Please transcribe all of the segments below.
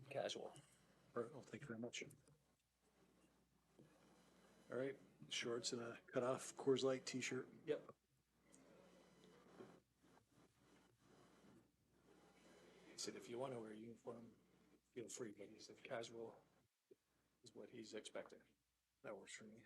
casual. All right, well, thank you very much. All right, shorts and a cutoff Coors Light t-shirt. Yep. He said, if you want to wear a uniform, feel free, but he said casual is what he's expecting. That works for me.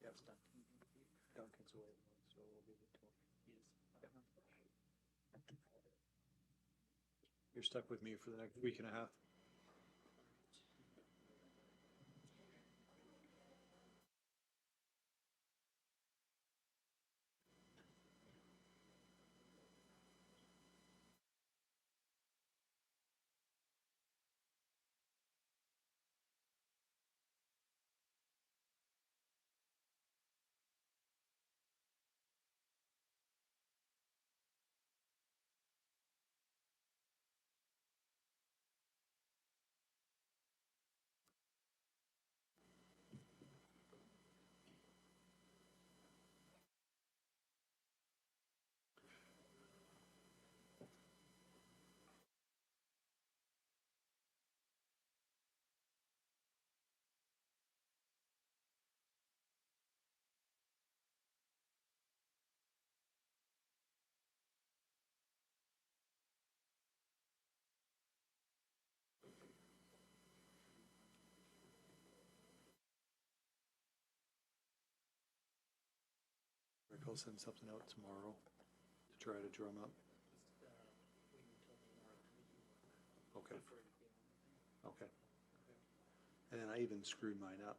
Yeah, it's done. Duncan's away, so we'll be the 20. You're stuck with me for the next week and a half. Rick will send something out tomorrow to try to drum up. Okay. Okay. And then I even screwed mine up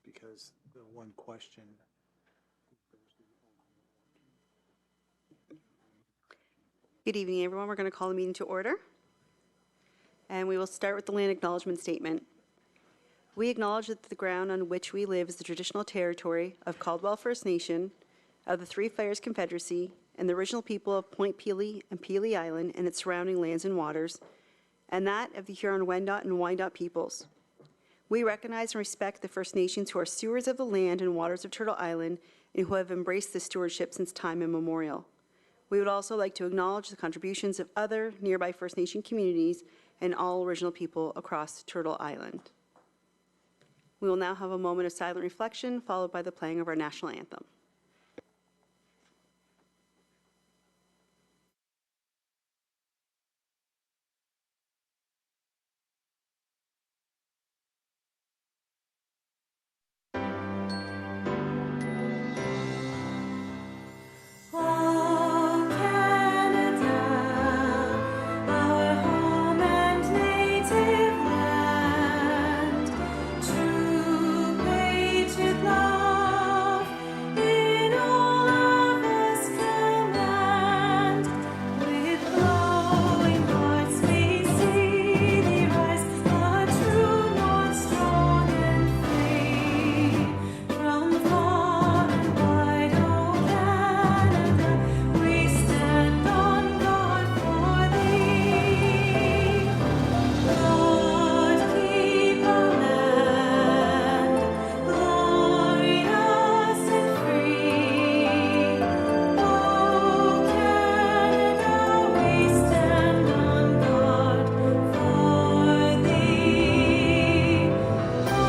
because the one question. Good evening, everyone. We're going to call the meeting to order. And we will start with the land acknowledgement statement. We acknowledge that the ground on which we live is the traditional territory of Caldwell First Nation, of the Three Fires Confederacy, and the original people of Point Pelee and Pelee Island and its surrounding lands and waters, and that of the Huron-Wendat and Wyandot peoples. We recognize and respect the First Nations who are stewards of the land and waters of Turtle Island and who have embraced this stewardship since time immemorial. We would also like to acknowledge the contributions of other nearby First Nation communities and all original people across Turtle Island. We will now have a moment of silent reflection, followed by the playing of our national anthem. Oh, Canada, our home and native land, true patriot love in all of us command. With glowing hearts we see thee rise, a true north, strong and free. From far and wide, O Canada, we stand on guard for thee. Lord, keep our land glorious and free. O Canada, we stand on guard for thee. O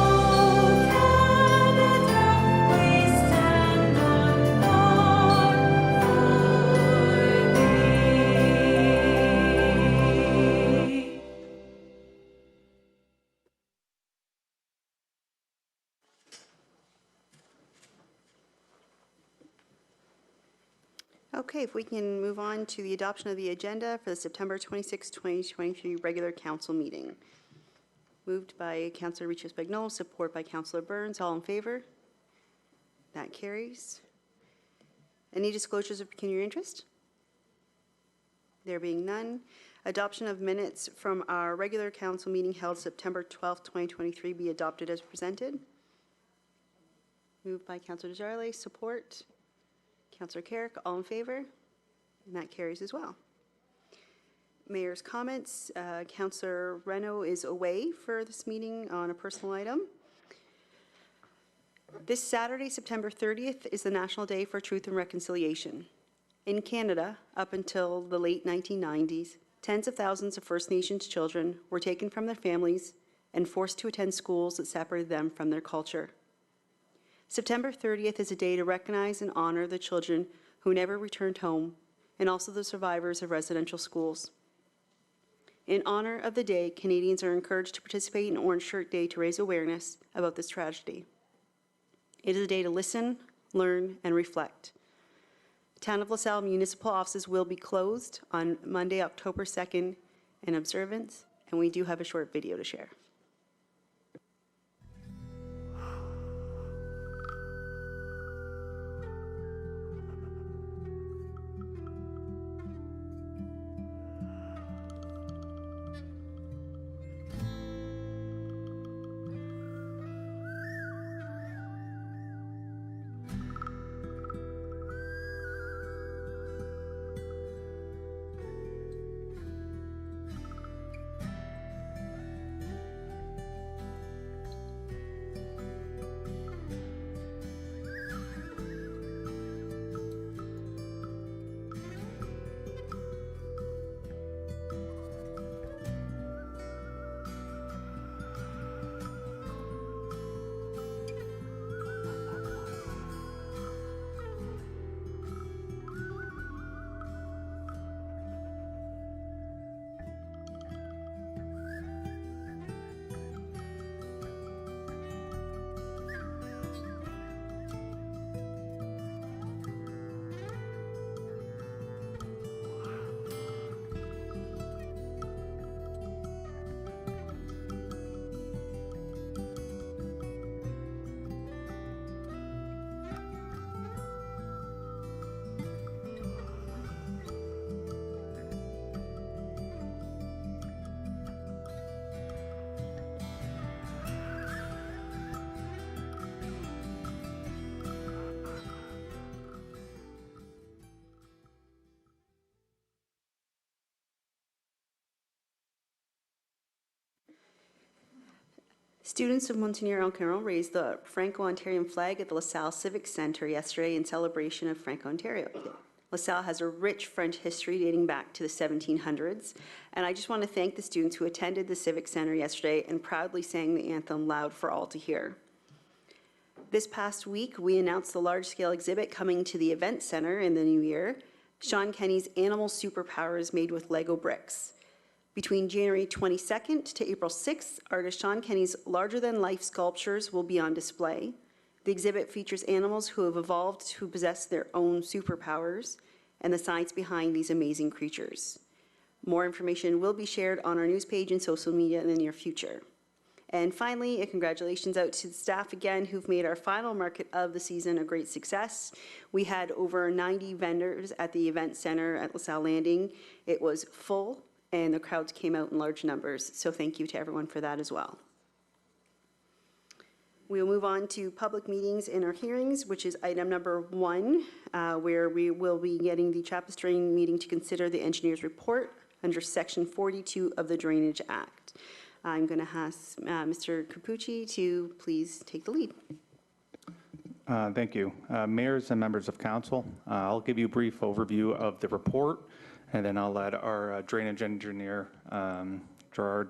Canada, we stand on guard for thee. Okay, if we can move on to the adoption of the agenda for the September 26, 2023 regular council meeting. Moved by Councillor Richo Spagnolo, support by Councillor Burns. All in favor? That carries. Any disclosures of pecuniary interest? There being none. Adoption of minutes from our regular council meeting held September 12, 2023 be adopted as presented. Moved by Councillor Desjardins, support. Councillor Carrick, all in favor? And that carries as well. Mayor's comments. Councillor Reno is away for this meeting on a personal item. This Saturday, September 30th, is the National Day for Truth and Reconciliation. In Canada, up until the late 1990s, tens of thousands of First Nations children were taken from their families and forced to attend schools that separated them from their culture. September 30th is a day to recognize and honor the children who never returned home and also the survivors of residential schools. In honor of the day, Canadians are encouraged to participate in Orange Shirt Day to raise awareness about this tragedy. It is a day to listen, learn, and reflect. Town of LaSalle municipal offices will be closed on Monday, October 2nd in observance, and we do have a short video to share. Students of Monseigneur Elkaron raised the Franco-Ontarian flag at the LaSalle Civic Centre yesterday in celebration of Franco-Ontario Day. LaSalle has a rich French history dating back to the 1700s, and I just want to thank the students who attended the Civic Center yesterday and proudly sang the anthem loud for all to hear. This past week, we announced the large-scale exhibit coming to the Event Center in the new year, Sean Kenny's Animal Superpowers Made with Lego Bricks. Between January 22nd to April 6th, artist Sean Kenny's larger-than-life sculptures will be on display. The exhibit features animals who have evolved to possess their own superpowers and the science behind these amazing creatures. More information will be shared on our news page and social media in the near future. And finally, a congratulations out to the staff again who've made our final market of the season a great success. We had over 90 vendors at the event center at LaSalle Landing. It was full and the crowds came out in large numbers, so thank you to everyone for that as well. We'll move on to public meetings and our hearings, which is item number 1, where we will be getting the Chappaqua Drain meeting to consider the engineer's report under Section 42 of the Drainage Act. I'm going to ask Mr. Capucci to please take the lead. Thank you. Mayors and members of council, I'll give you a brief overview of the report, and then I'll let our drainage engineer, Gerard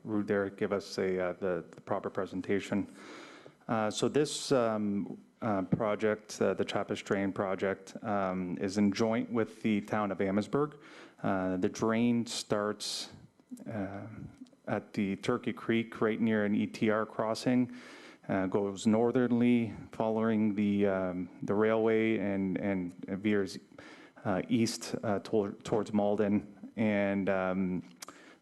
Rood there, give us the proper presentation. So this project, the Chappaqua Drain project, is in joint with the town of Amherstburg. The drain starts at the Turkey Creek, right near an ETR crossing, goes northerly, following the railway, and veers east towards Malden. And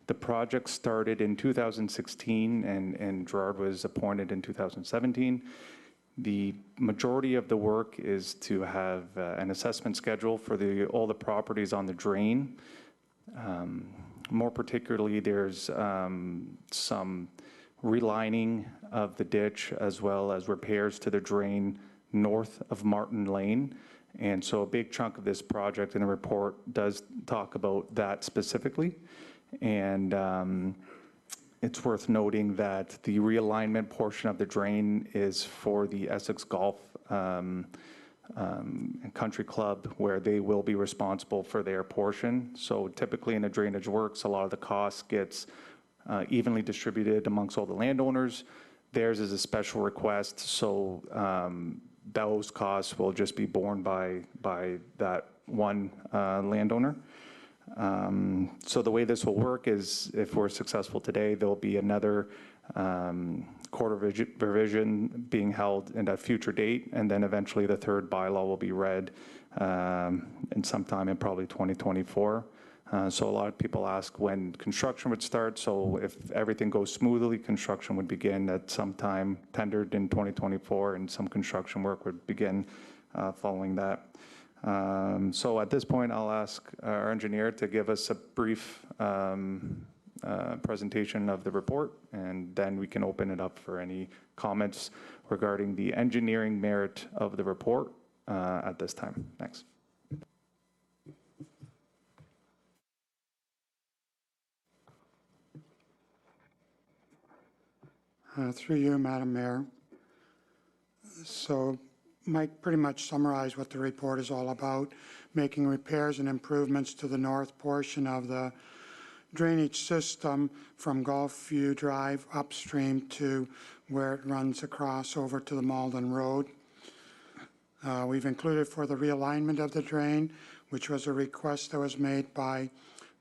the project started in 2016, and Gerard was appointed in 2017. The majority of the work is to have an assessment schedule for all the properties on the drain. More particularly, there's some relining of the ditch as well as repairs to the drain north of Martin Lane. And so a big chunk of this project in the report does talk about that specifically. And it's worth noting that the realignment portion of the drain is for the Essex Golf Country Club, where they will be responsible for their portion. So typically in the drainage works, a lot of the costs gets evenly distributed amongst all the landowners. Theirs is a special request, so those costs will just be borne by that one landowner. So the way this will work is, if we're successful today, there'll be another quarter revision being held in a future date, and then eventually the third bylaw will be read in sometime in probably 2024. So a lot of people ask when construction would start. So if everything goes smoothly, construction would begin at some time tendered in 2024, and some construction work would begin following that. So at this point, I'll ask our engineer to give us a brief presentation of the report, and then we can open it up for any comments regarding the engineering merit of the report at this time. Thanks. Through you, Madam Mayor. So Mike pretty much summarized what the report is all about, making repairs and improvements to the north portion of the drainage system from Gulfview Drive upstream to where it runs across over to the Malden Road. We've included for the realignment of the drain, which was a request that was made by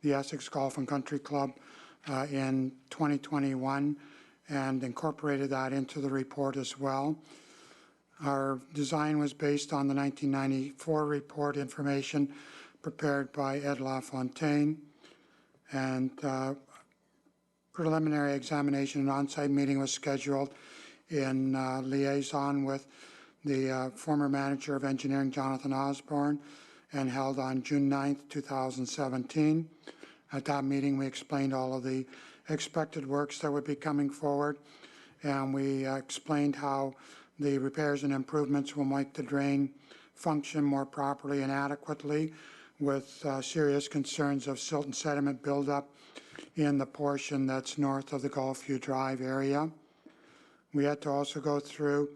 the Essex Golf and Country Club in 2021, and incorporated that into the report as well. Our design was based on the 1994 report information prepared by Ed LaFontaine, and preliminary examination and on-site meeting was scheduled in liaison with the former manager of engineering, Jonathan Osborne, and held on June 9th, 2017. At that meeting, we explained all of the expected works that would be coming forward, and we explained how the repairs and improvements will make the drain function more properly and adequately, with serious concerns of silt and sediment buildup in the portion that's north of the Gulfview Drive area. We had to also go through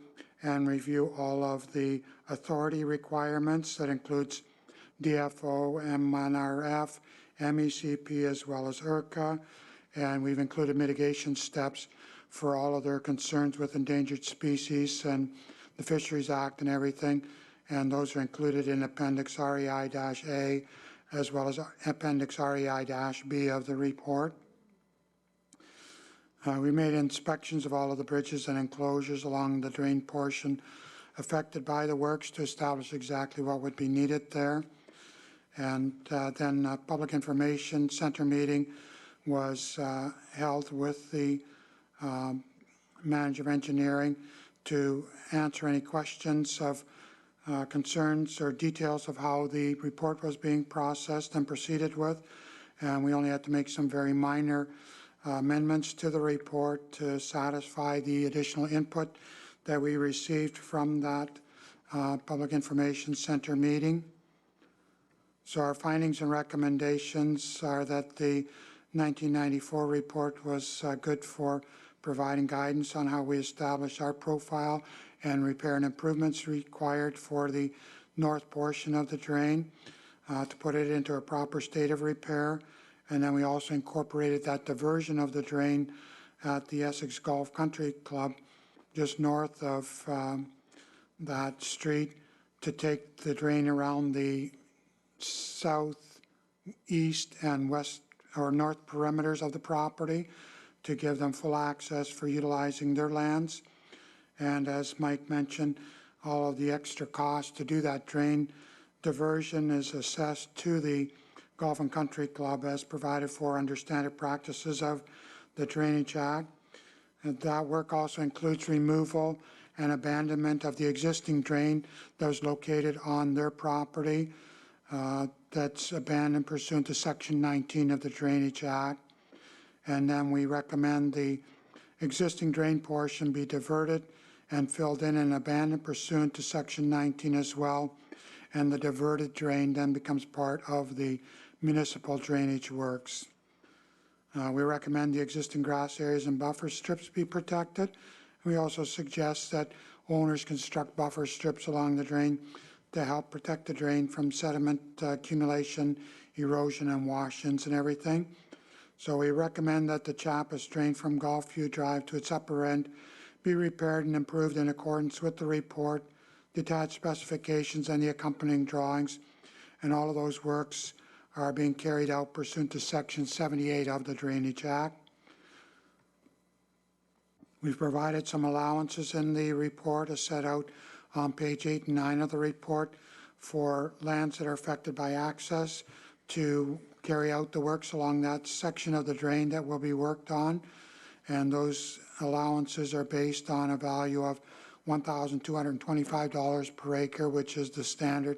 and review all of the authority requirements. That includes DFO, MNRF, MECP, as well as IRCA. And we've included mitigation steps for all of their concerns with endangered species and the Fisheries Act and everything. And those are included in Appendix REI-A as well as Appendix REI-B of the report. We made inspections of all of the bridges and enclosures along the drain portion affected by the works to establish exactly what would be needed there. And then a public information center meeting was held with the manager of engineering to answer any questions of concerns or details of how the report was being processed and proceeded with. And we only had to make some very minor amendments to the report to satisfy the additional input that we received from that Public Information Center meeting. So our findings and recommendations are that the 1994 report was good for providing guidance on how we establish our profile and repair and improvements required for the north portion of the drain to put it into a proper state of repair. And then we also incorporated that diversion of the drain at the Essex Golf Country Club just north of that street to take the drain around the south, east, and west or north perimeters of the property to give them full access for utilizing their lands. And as Mike mentioned, all of the extra costs to do that drain diversion is assessed to the Golf and Country Club as provided for under standard practices of the Drainage Act. And that work also includes removal and abandonment of the existing drain that was located on their property that's abandoned pursuant to Section 19 of the Drainage Act. And then we recommend the existing drain portion be diverted and filled in and abandoned pursuant to Section 19 as well. And the diverted drain then becomes part of the municipal drainage works. We recommend the existing grass areas and buffer strips be protected. We also suggest that owners construct buffer strips along the drain to help protect the drain from sediment accumulation, erosion, and wash-ins and everything. So we recommend that the Chiapas drain from Gulfview Drive to its upper end be repaired and improved in accordance with the report, the attached specifications, and the accompanying drawings. And all of those works are being carried out pursuant to Section 78 of the Drainage Act. We've provided some allowances in the report as set out on page 8 and 9 of the report for lands that are affected by access to carry out the works along that section of the drain that will be worked on. And those allowances are based on a value of $1,225 per acre, which is the standard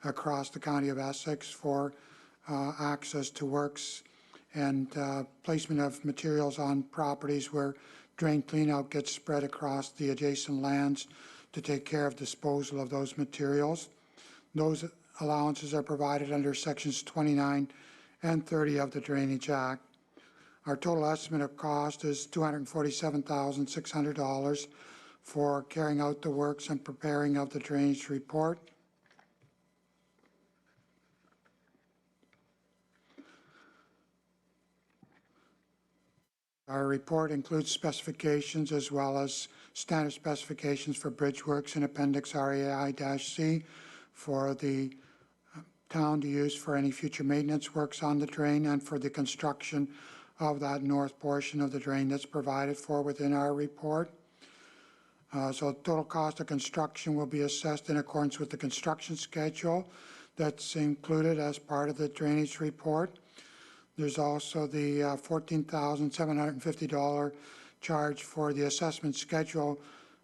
across the County of Essex for access to works and placement of materials on properties where drain cleanout gets spread across the adjacent lands to take care of disposal of those materials. Those allowances are provided under Sections 29 and 30 of the Drainage Act. Our total estimate of cost is $247,600 for carrying out the works and preparing of the drainage report. Our report includes specifications as well as standard specifications for bridge works in Appendix REI-C for the town to use for any future maintenance works on the drain and for the construction of that north portion of the drain that's provided for within our report. So total cost of construction will be assessed in accordance with the construction schedule that's included as part of the drainage report. There's also the $14,750 charge for the assessment schedule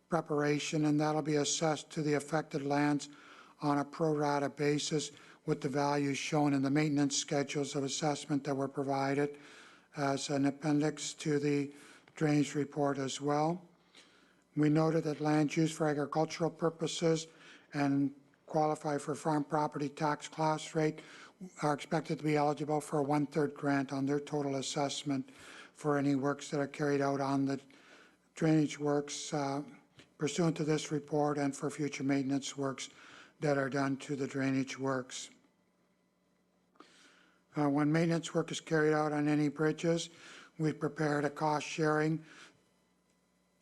preparation, and that'll be assessed to the affected lands on a pro rata basis with the values shown in the maintenance schedules of assessment that were provided as an appendix to the drainage report as well. We noted that land used for agricultural purposes and qualify for farm property tax class rate are expected to be eligible for a 1/3 grant on their total assessment for any works that are carried out on the drainage works pursuant to this report and for future maintenance works that are done to the drainage works. When maintenance work is carried out on any bridges, we've prepared a cost-sharing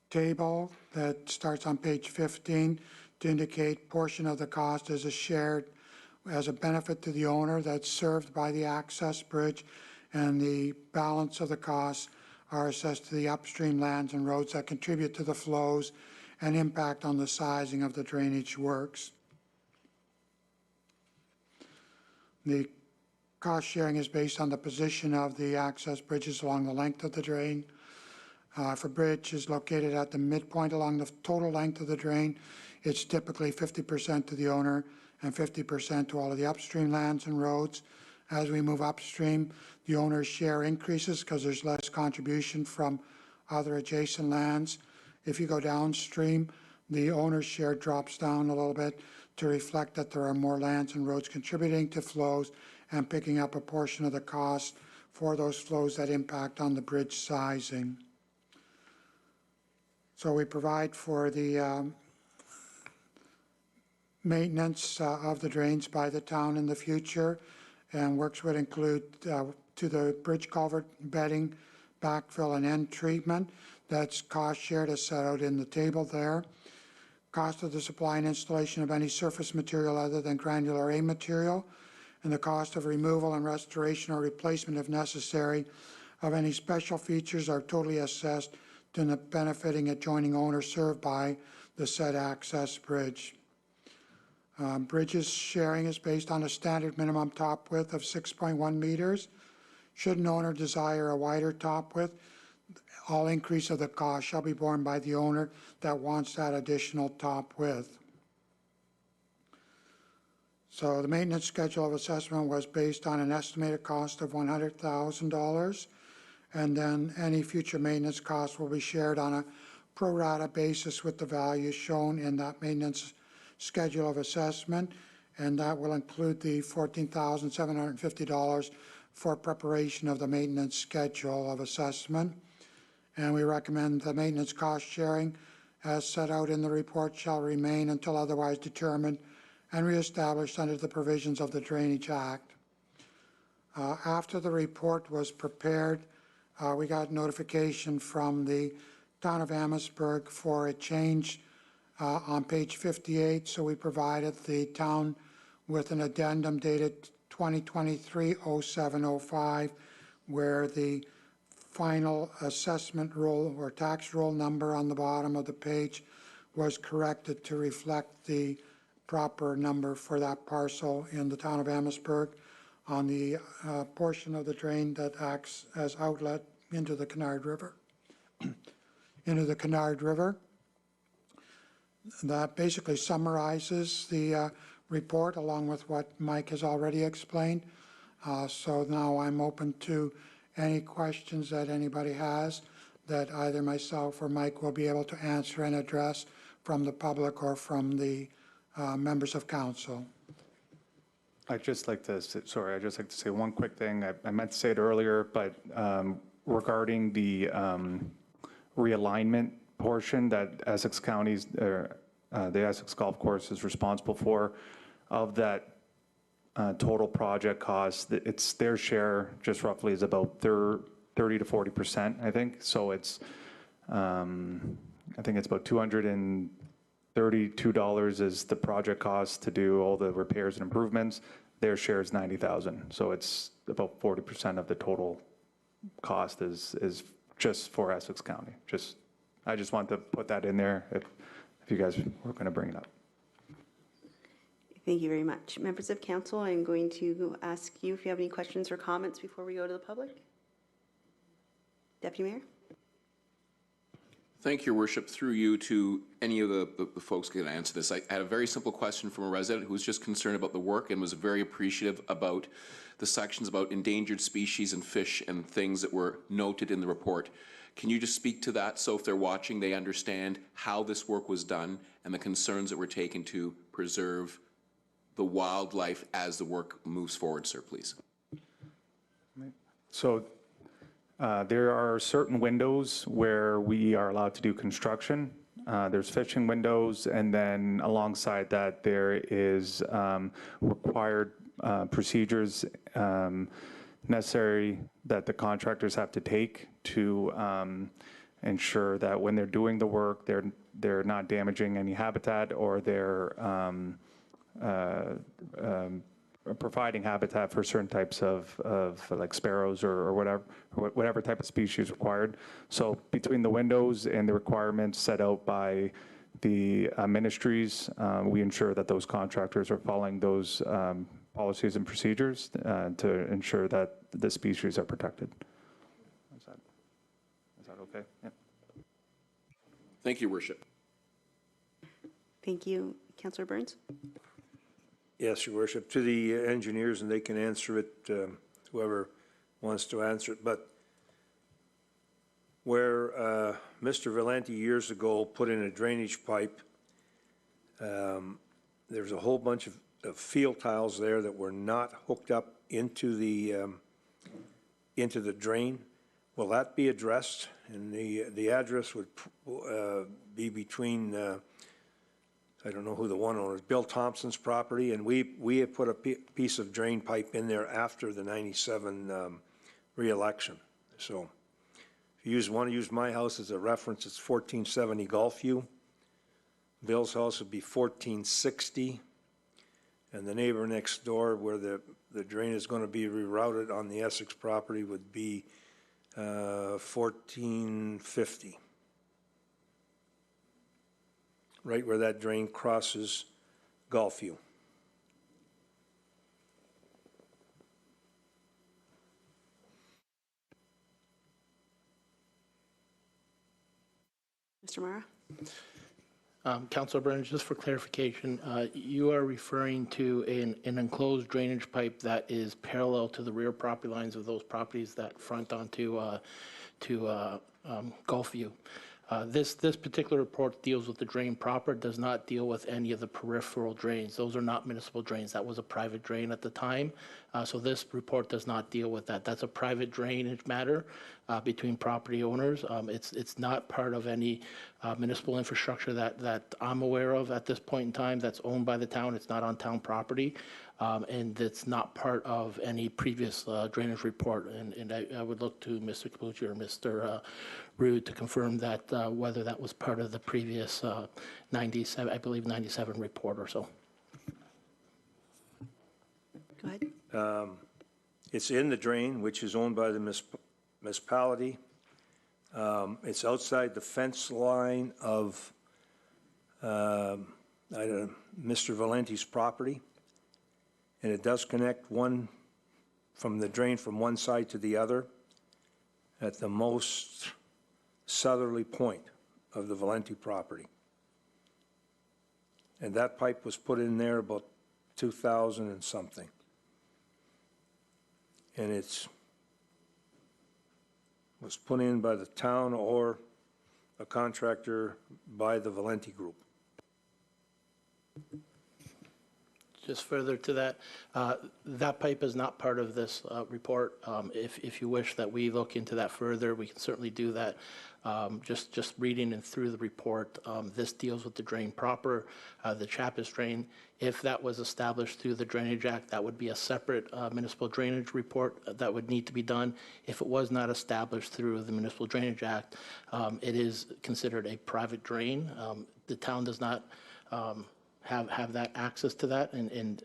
table that starts on page 15 to indicate portion of the cost is shared as a benefit to the owner that's served by the access bridge, and the balance of the costs are assessed to the upstream lands and roads that contribute to the flows and impact on the sizing of the drainage works. The cost sharing is based on the position of the access bridges along the length of the drain. If a bridge is located at the midpoint along the total length of the drain, it's typically 50% to the owner and 50% to all of the upstream lands and roads. As we move upstream, the owner's share increases because there's less contribution from other adjacent lands. If you go downstream, the owner's share drops down a little bit to reflect that there are more lands and roads contributing to flows and picking up a portion of the cost for those flows that impact on the bridge sizing. So we provide for the maintenance of the drains by the town in the future, and works would include to the bridge culvert bedding, backfill, and end treatment. That's cost shared as set out in the table there. Cost of the supply and installation of any surface material other than granular A material, and the cost of removal and restoration or replacement if necessary of any special features are totally assessed to the benefiting adjoining owner served by the said access bridge. Bridges sharing is based on a standard minimum top width of 6.1 meters. Should an owner desire a wider top width, all increase of the cost shall be borne by the owner that wants that additional top width. So the maintenance schedule of assessment was based on an estimated cost of $100,000, and then any future maintenance costs will be shared on a pro rata basis with the values shown in that maintenance schedule of assessment, and that will include the $14,750 for preparation of the maintenance schedule of assessment. And we recommend the maintenance cost sharing as set out in the report shall remain until otherwise determined and reestablished under the provisions of the Drainage Act. After the report was prepared, we got notification from the town of Amherstburg for a change on page 58, so we provided the town with an addendum dated 2023-07-05, where the final assessment roll or tax roll number on the bottom of the page was corrected to reflect the proper number for that parcel in the town of Amherstburg on the portion of the drain that acts as outlet into the Canard River. That basically summarizes the report along with what Mike has already explained. So now I'm open to any questions that anybody has that either myself or Mike will be able to answer and address from the public or from the members of council. I'd just like to say one quick thing. I meant to say it earlier, but regarding the realignment portion that Essex County's, the Essex Golf Course is responsible for, of that total project cost, it's their share just roughly is about 30 to 40%, I think. So it's, I think it's about $232 is the project cost to do all the repairs and improvements. Their share is $90,000. So it's about 40% of the total cost is just for Essex County. I just want to put that in there if you guys were going to bring it up. Thank you very much. Members of council, I'm going to ask you if you have any questions or comments before we go to the public. Deputy Mayor? Thank you, Your Worship. Through you to any of the folks who can answer this. I had a very simple question from a resident who was just concerned about the work and was very appreciative about the sections about endangered species and fish and things that were noted in the report. Can you just speak to that so if they're watching, they understand how this work was done and the concerns that were taken to preserve the wildlife as the work moves forward, sir, please? So There are certain windows where we are allowed to do construction. There's fishing windows, and then alongside that, there is required procedures necessary that the contractors have to take to ensure that when they're doing the work, they're not damaging any habitat, or they're providing habitat for certain types of like sparrows or whatever type of species required. So between the windows and the requirements set out by the ministries, we ensure that those contractors are following those policies and procedures to ensure that the species are protected. Is that okay? Yeah. Thank you, Worship. Thank you. Councillor Burns? Yes, Your Worship, to the engineers, and they can answer it, whoever wants to answer it, but where Mr. Valenti years ago put in a drainage pipe, there's a whole bunch of field tiles there that were not hooked up into the drain. Will that be addressed? And the address would be between I don't know who the one owner is, Bill Thompson's property, and we had put a piece of drain pipe in there after the 97 re-election. So if you want to use my house as a reference, it's 1470 Gulfview. Bill's house would be 1460, and the neighbor next door where the drain is going to be rerouted on the Essex property would be 1450. Right where that drain crosses Gulfview. Mr. Mara? Councilor Burns, just for clarification, you are referring to an enclosed drainage pipe that is parallel to the rear property lines of those properties that front onto Gulfview. This particular report deals with the drain proper, does not deal with any of the peripheral drains. Those are not municipal drains. That was a private drain at the time. So this report does not deal with that. That's a private drainage matter between property owners. It's not part of any municipal infrastructure that I'm aware of at this point in time that's owned by the town. It's not on town property. And it's not part of any previous drainage report. And I would look to Mr. Capucci or Mr. Rude to confirm that whether that was part of the previous 97, I believe 97 report or so. Go ahead. It's in the drain, which is owned by the municipality. It's outside the fence line of Mr. Valenti's property. And it does connect one from the drain from one side to the other at the most southerly point of the Valenti property. And that pipe was put in there about 2000 and something. And was put in by the town or a contractor by the Valenti Group. Just further to that, that pipe is not part of this report. If you wish that we look into that further, we can certainly do that. Just reading and through the report, this deals with the drain proper, the Chappus drain. If that was established through the Drainage Act, that would be a separate municipal drainage report that would need to be done. If it was not established through the Municipal Drainage Act, it is considered a private drain. The town does not have that access to that, and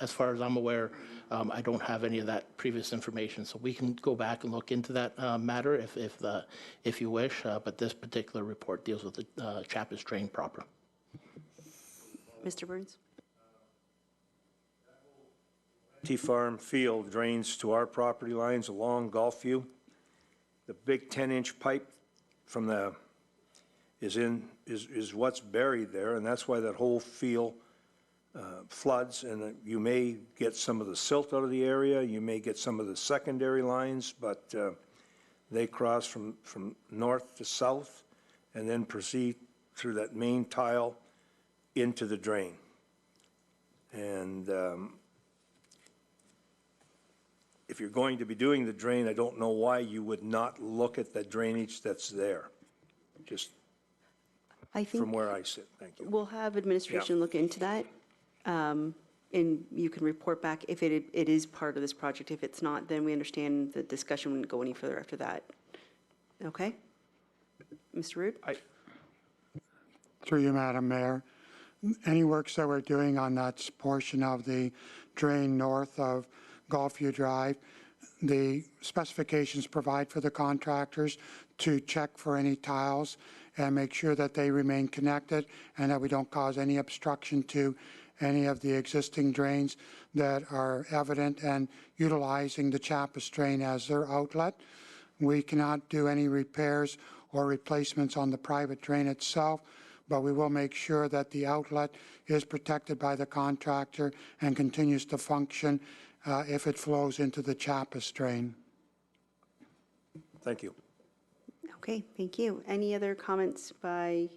as far as I'm aware, I don't have any of that previous information, so we can go back and look into that matter if you wish, but this particular report deals with the Chappus drain proper. Mr. Burns? T-Farm field drains to our property lines along Gulfview. The big 10-inch pipe from the is what's buried there, and that's why that whole field floods, and you may get some of the silt out of the area, you may get some of the secondary lines, but they cross from north to south and then proceed through that main tile into the drain. And if you're going to be doing the drain, I don't know why you would not look at the drainage that's there, just I from think where I sit. Thank you. we'll have administration look into that. And you can report back if it is part of this project. If it's not, then we understand the discussion wouldn't go any further after that. Okay? Mr. Rood? Through you, Madam Mayor, any works that we're doing on that portion of the drain north of Gulfview Drive, the specifications provide for the contractors to check for any tiles and make sure that they remain connected and that we don't cause any obstruction to any of the existing drains that are evident and utilizing the Chappus drain as their outlet. We cannot do any repairs or replacements on the private drain itself, but we will make sure that the outlet is protected by the contractor and continues to function if it flows into the Chappus drain. Thank you. Okay, thank you. Any other comments by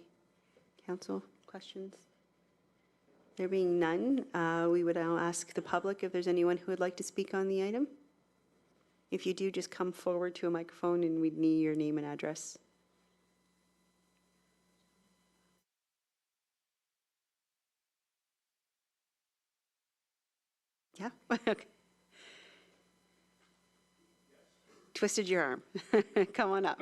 council, questions? There being none, we would now ask the public if there's anyone who would like to speak on the item. If you do, just come forward to a microphone and we'd need your name and address. Yeah? Okay. Twisted your arm. Come on up.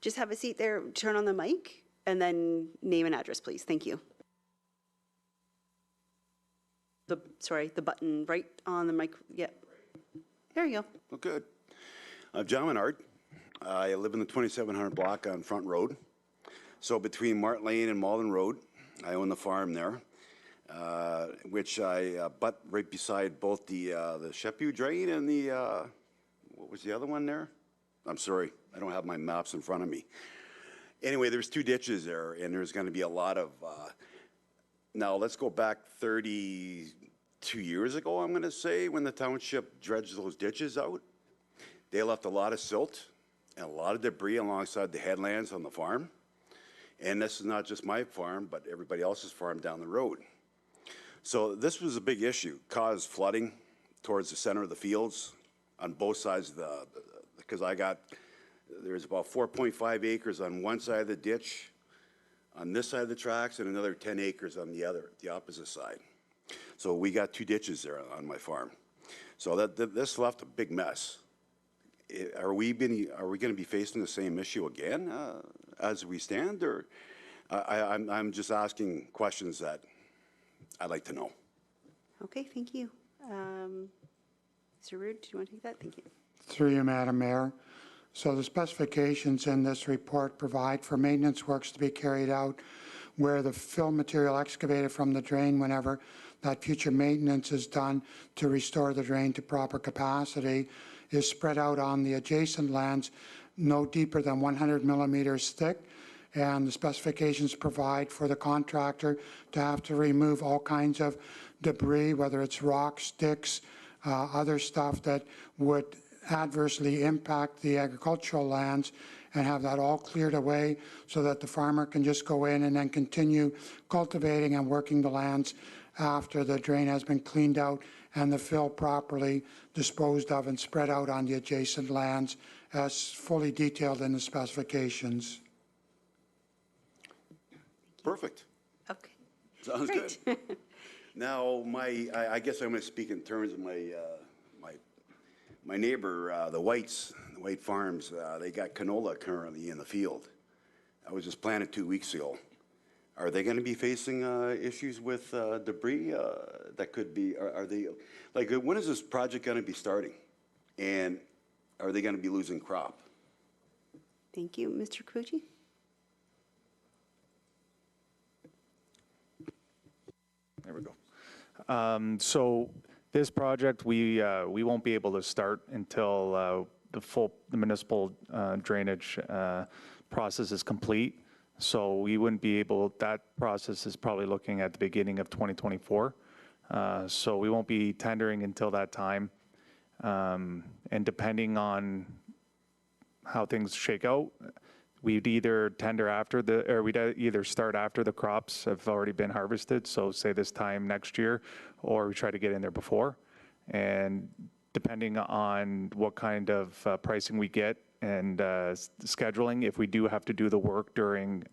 Just have a seat there, turn on the mic, and then name and address, please. Thank you. The button right on the mic. Yep. There you go. Well, good. I'm John Menard. I live in the 2700 block on Front Road. So between Mart Lane and Malden Road, I own the farm there, which I butt right beside both the Shepu drain and the, what was the other one there? I'm sorry, I don't have my maps in front of me. Anyway, there's two ditches there, and there's going to be a lot of, now let's go back 32 years ago, I'm going to say, when the township dredged those ditches out. They left a lot of silt and a lot of debris alongside the headlands on the farm. And this is not just my farm, but everybody else's farm down the road. So this was a big issue, caused flooding towards the center of the fields on both sides of because there's about 4.5 acres on one side of the ditch, on this side of the tracks, and another 10 acres on the opposite side. So we got two ditches there on my farm. So this left a big mess. Are we going to be facing the same issue again as we stand, or I'm just asking questions that I'd like to know. Okay, thank you. Mr. Rood, do you want to take that? Thank you. Through you, Madam Mayor. So the specifications in this report provide for maintenance works to be carried out where the fill material excavated from the drain, whenever that future maintenance is done to restore the drain to proper capacity, is spread out on the adjacent lands no deeper than 100 millimeters thick. And the specifications provide for the contractor to have to remove all kinds of debris, whether it's rocks, sticks, other stuff that would adversely impact the agricultural lands, and have that all cleared away so that the farmer can just go in and then continue cultivating and working the lands after the drain has been cleaned out and the fill properly disposed of and spread out on the adjacent lands as fully detailed in the specifications. Perfect. Okay. Sounds Great. good. Now, I guess I'm going to speak in terms of my neighbor, the White Farms. They got canola currently in the field. I was just planted 2 weeks ago. Are they going to be facing issues with debris that could be? Are they like when is this project going to be starting, and are they going to be losing crop? Thank you. Mr. Kikuchi? There we go. So this project, we won't be able to start until the municipal drainage process is complete. So we wouldn't be able, that process is probably looking at the beginning of 2024. So we won't be tendering until that time. And depending on how things shake out, we'd either tender after we'd either start after the crops have already been harvested, so say this time next year, or we try to get in there before. And depending on what kind of pricing we get and scheduling, if we do have to do the work during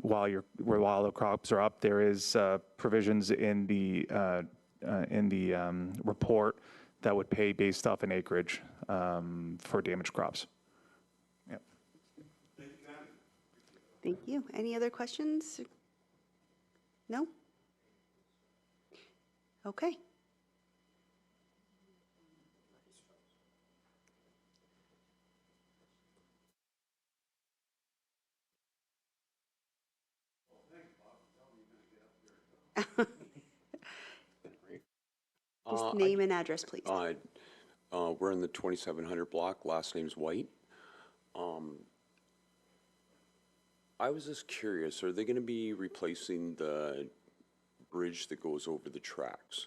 while the crops are up, there is provisions in the report that would pay based off an acreage for damaged crops. Yep. Thank you. Any other questions? No? Okay. Just name and address, please. We're in the 2700 block, last name's White. I was just curious, are they going to be replacing the bridge that goes over the tracks?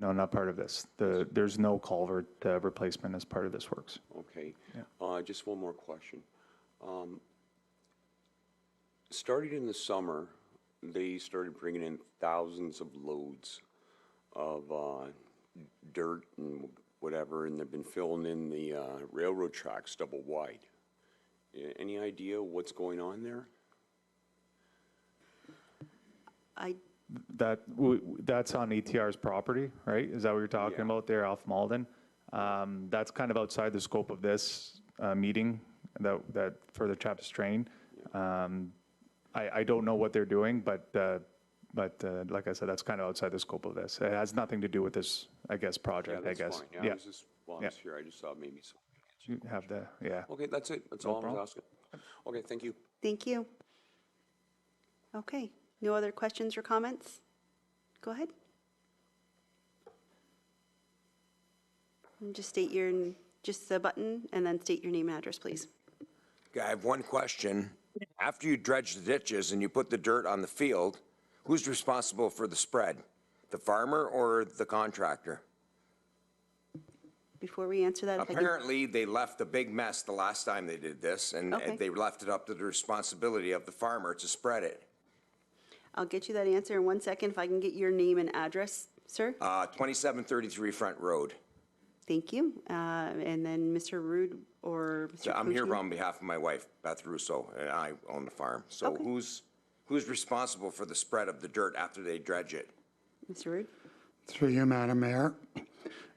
No, not part of this. There's no culvert replacement as part of this works. Okay. Just one more question. Starting in the summer, they started bringing in thousands of loads of dirt and whatever, and they've been filling in the railroad tracks double wide. Any idea what's going on there? That's on ETR's property, right? Is that what you're talking about there off Malden? That's kind of outside the scope of this meeting that for the Chapis train. I don't know what they're doing, but like I said, that's kind of outside the scope of this. It has nothing to do with this, I guess, project, I guess. Fine. Yeah, I was just, while I was here, I just thought maybe some. You have the, yeah. Okay, that's it. That's No all I problem. was asking. Okay, thank you. Thank you. Okay, no other questions or comments? Go ahead. And just state just the button, and then state your name and address, please. I have one question. After you dredge the ditches and you put the dirt on the field, who's responsible for the spread? The farmer or the contractor? Before we answer that, if I can, Apparently, they left a big mess the last time they did this, and Okay. they left it up to the responsibility of the farmer to spread it. I'll get you that answer in 1 second. If I can get your name and address, sir? 2733 Front Road. Thank you. And then Mr. Rude or Mr. I'm here Kuchny? on behalf of my wife, Beth Russo, and I own the farm. So Okay. who's responsible for the spread of the dirt after they dredge it? Mr. Rude? Through you, Madam Mayor.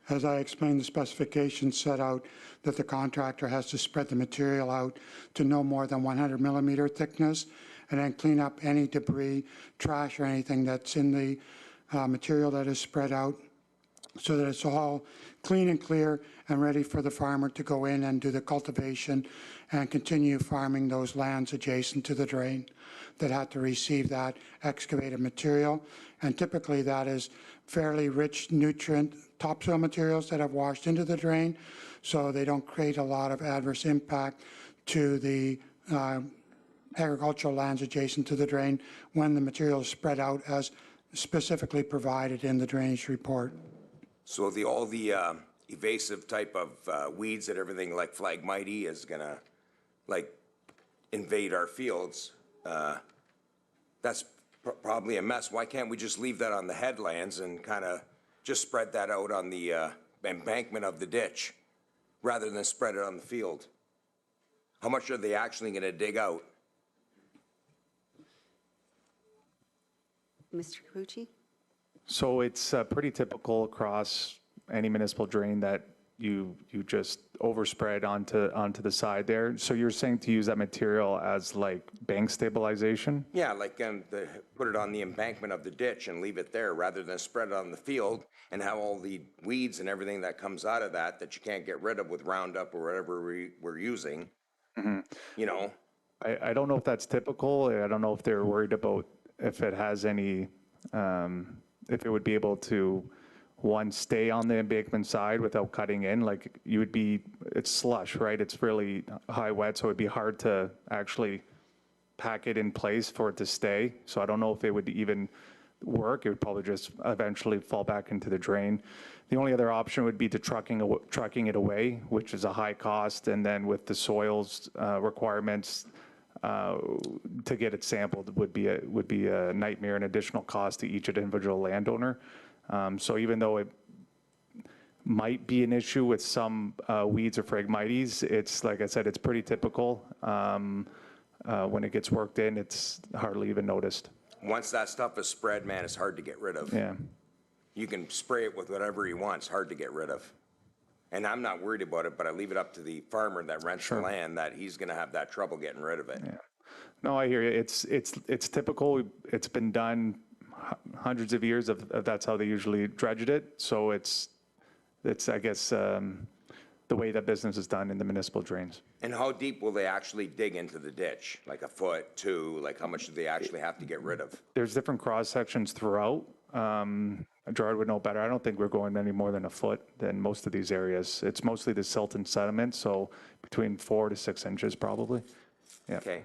As I explained, the specifications set out that the contractor has to spread the material out to no more than 100 millimeter thickness, and then clean up any debris, trash, or anything that's in the material that is spread out, so that it's all clean and clear and ready for the farmer to go in and do the cultivation and continue farming those lands adjacent to the drain that had to receive that excavated material. And typically that is fairly rich nutrient topsoil materials that have washed into the drain, so they don't create a lot of adverse impact to the agricultural lands adjacent to the drain when the material is spread out as specifically provided in the drainage report. So all the evasive type of weeds and everything like Phlagmites is gonna like invade our fields. That's probably a mess. Why can't we just leave that on the headlands and kind of just spread that out on the embankment of the ditch rather than spread it on the field? How much are they actually gonna dig out? Mr. Capucci? So it's pretty typical across any municipal drain that you just overspread onto the side there. So you're saying to use that material as like bank stabilization? Yeah, like put it on the embankment of the ditch and leave it there rather than spread it on the field and have all the weeds and everything that comes out of that you can't get rid of with Roundup or whatever we're using. You know? I don't know if that's typical. I don't know if they're worried about if it has any, if it would be able to, one, stay on the embankment side without cutting in. Like you would be, it's slush, right? It's really high wet, so it'd be hard to actually pack it in place for it to stay. So I don't know if it would even work. It would probably just eventually fall back into the drain. The only other option would be to trucking it away, which is a high cost. And then with the soils requirements, to get it sampled would be a nightmare and additional cost to each individual landowner. So even though it might be an issue with some weeds or Phragmites, it's, like I said, it's pretty typical. When it gets worked in, it's hardly even noticed. Once that stuff is spread, man, it's hard to get rid of. Yeah. You can spray it with whatever you want, it's hard to get rid of. And I'm not worried about it, but I leave it up to the farmer that rents the land, that he's gonna have that trouble getting rid of it. Yeah. No, I hear you. It's typical. It's been done hundreds of years of that's how they usually dredged it. So it's I guess, the way that business is done in the municipal drains. And how deep will they actually dig into the ditch? Like a foot, two, like how much do they actually have to get rid of? There's different cross sections throughout. Gerard would know better. I don't think we're going any more than a foot in most of these areas. It's mostly the silt and sediment, so between 4 to 6 inches probably. Yeah. Okay.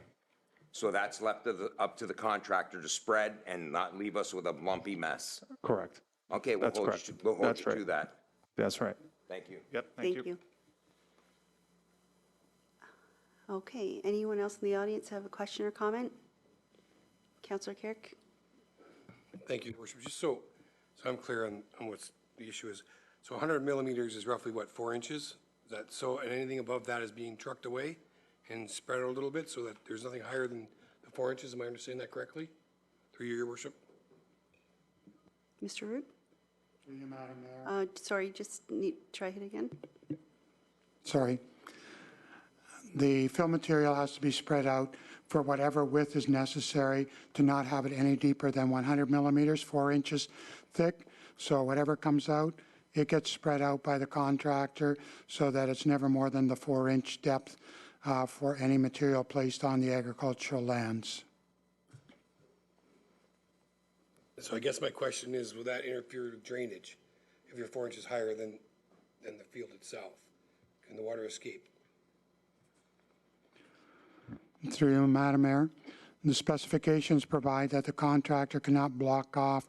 So that's left up to the contractor to spread and not leave us with a lumpy mess. Correct. Okay, we'll That's hold correct. you, we'll hold That's you to right. that. That's right. Thank you. Yep. Thank you. Okay, anyone else in the audience have a question or comment? Councillor Kirk? Thank you, Your Worship. Just so I'm clear on what the issue is. So 100 millimeters is roughly what, 4 inches? Is that so, and anything above that is being trucked away and spread out a little bit so that there's nothing higher than the 4 inches? Am I understanding that correctly? Through you, Your Worship? Mr. Root? Through you, Madam Mayor. Sorry, just try it again. Sorry. The fill material has to be spread out for whatever width is necessary to not have it any deeper than 100 millimeters, 4 inches thick. So whatever comes out, it gets spread out by the contractor so that it's never more than the 4-inch depth for any material placed on the agricultural lands. So I guess my question is, will that interfere with drainage if you're 4 inches higher than the field itself? Can the water escape? Through you, Madam Mayor, the specifications provide that the contractor cannot block off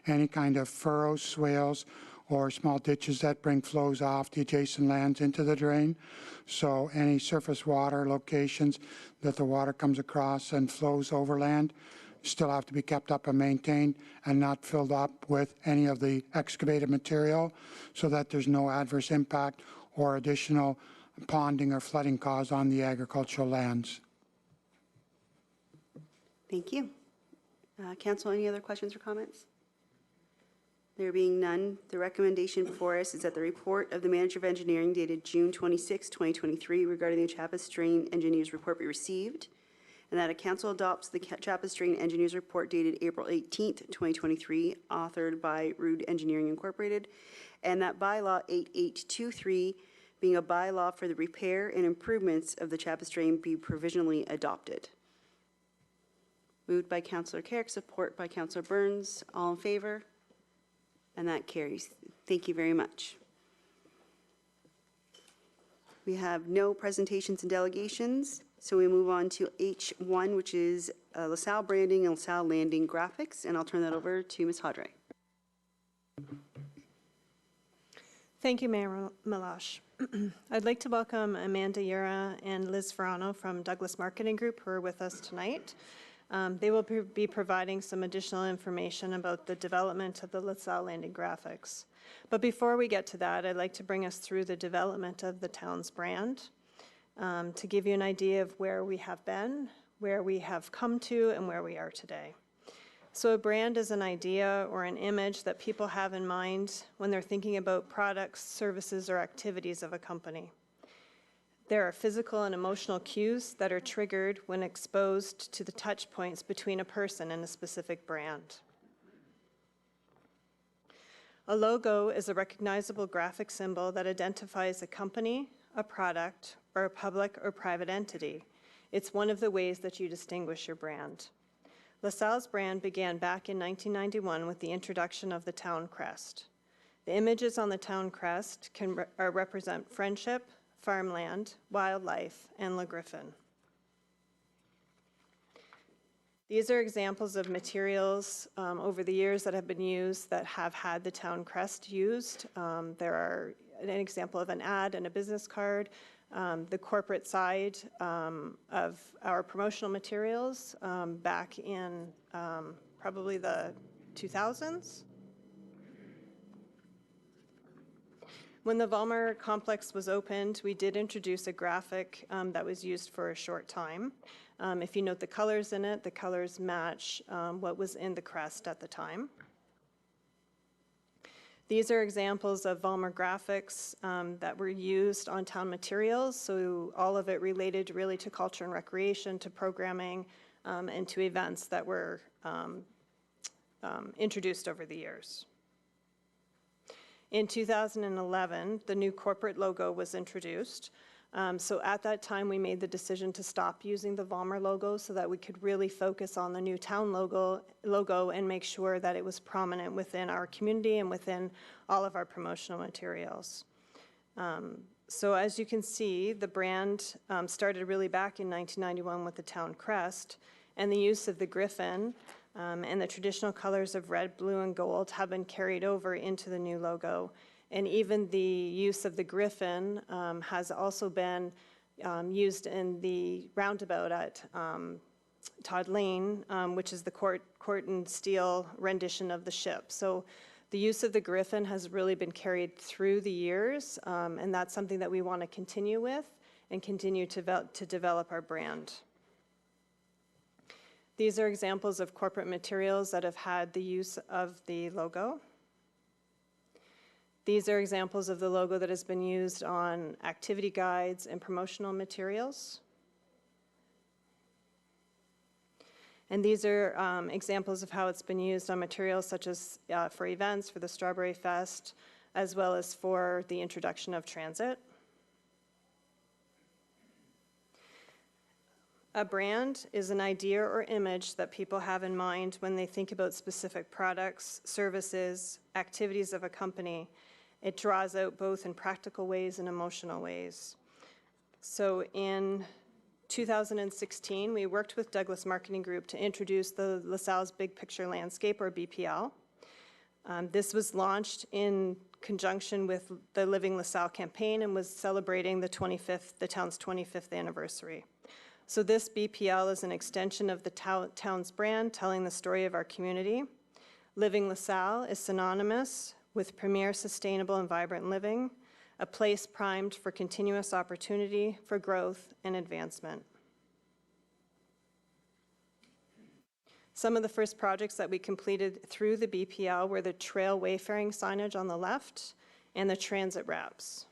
any kind of furrows, swales, or small ditches that bring flows off the adjacent lands into the drain. So any surface water locations that the water comes across and flows overland still have to be kept up and maintained and not filled up with any of the excavated material so that there's no adverse impact or additional ponding or flooding caused on the agricultural lands. Thank you. Council, any other questions or comments? There being none, the recommendation before us is that the report of the Manager of Engineering dated June 26, 2023 regarding the Chappas Drain Engineers Report be received, and that a council adopts the Chappas Drain Engineers Report dated April 18, 2023, authored by Rude Engineering Incorporated, and that bylaw 8823, being a bylaw for the repair and improvements of the Chappas Drain, be provisionally adopted. Moved by Councillor Carrick, support by Councillor Burns. All in favor? And that carries. Thank you very much. We have no presentations and delegations, so we move on to H1, which is LaSalle Branding and LaSalle Landing Graphics, and I'll turn that over to Ms. Hodre. Thank you, Mayor Milosh. I'd like to welcome Amanda Yura and Liz Ferrano from Douglas Marketing Group, who are with us tonight. They will be providing some additional information about the development of the LaSalle Landing Graphics. But before we get to that, I'd like to bring us through the development of the town's brand to give you an idea of where we have been, where we have come to, and where we are today. So a brand is an idea or an image that people have in mind when they're thinking about products, services, or activities of a company. There are physical and emotional cues that are triggered when exposed to the touch points between a person and a specific brand. A logo is a recognizable graphic symbol that identifies a company, a product, or a public or private entity. It's one of the ways that you distinguish your brand. LaSalle's brand began back in 1991 with the introduction of the town crest. The images on the town crest can represent friendship, farmland, wildlife, and La Griffin. These are examples of materials over the years that have been used that have had the town crest used. There are an example of an ad and a business card, the corporate side of our promotional materials back in probably the 2000s. When the Valmar complex was opened, we did introduce a graphic that was used for a short time. If you note the colors in it, the colors match what was in the crest at the time. These are examples of Valmar graphics that were used on town materials, so all of it related really to culture and recreation, to programming, and to events that were introduced over the years. In 2011, the new corporate logo was introduced. So at that time, we made the decision to stop using the Valmar logo so that we could really focus on the new town logo and make sure that it was prominent within our community and within all of our promotional materials. So as you can see, the brand started really back in 1991 with the town crest, and the use of the griffin and the traditional colors of red, blue, and gold have been carried over into the new logo. And even the use of the griffin has also been used in the roundabout at Todd Lane, which is the court and steel rendition of the ship. So the use of the griffin has really been carried through the years, and that's something that we want to continue with and continue to develop our brand. These are examples of corporate materials that have had the use of the logo. These are examples of the logo that has been used on activity guides and promotional materials. And these are examples of how it's been used on materials such as for events, for the Strawberry Fest, as well as for the introduction of transit. A brand is an idea or image that people have in mind when they think about specific products, services, activities of a company. It draws out both in practical ways and emotional ways. So in 2016, we worked with Douglas Marketing Group to introduce the LaSalle's Big Picture Landscape, or BPL. This was launched in conjunction with the Living LaSalle campaign and was celebrating the town's 25th anniversary. So this BPL is an extension of the town's brand, telling the story of our community. Living LaSalle is synonymous with premier, sustainable, and vibrant living, a place primed for continuous opportunity for growth and advancement. Some of the first projects that we completed through the BPL were the trail wayfaring signage on the left and the transit wraps.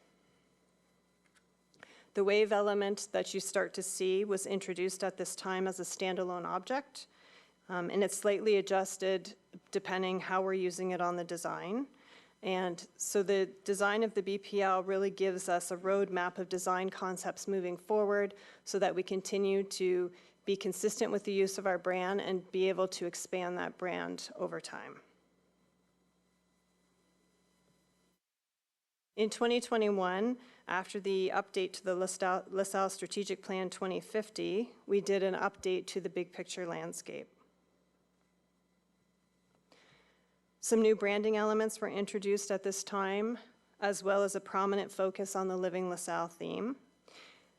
The wave element that you start to see was introduced at this time as a standalone object, and it's slightly adjusted depending how we're using it on the design. And so the design of the BPL really gives us a roadmap of design concepts moving forward so that we continue to be consistent with the use of our brand and be able to expand that brand over time. In 2021, after the update to the LaSalle Strategic Plan 2050, we did an update to the big picture landscape. Some new branding elements were introduced at this time, as well as a prominent focus on the Living LaSalle theme.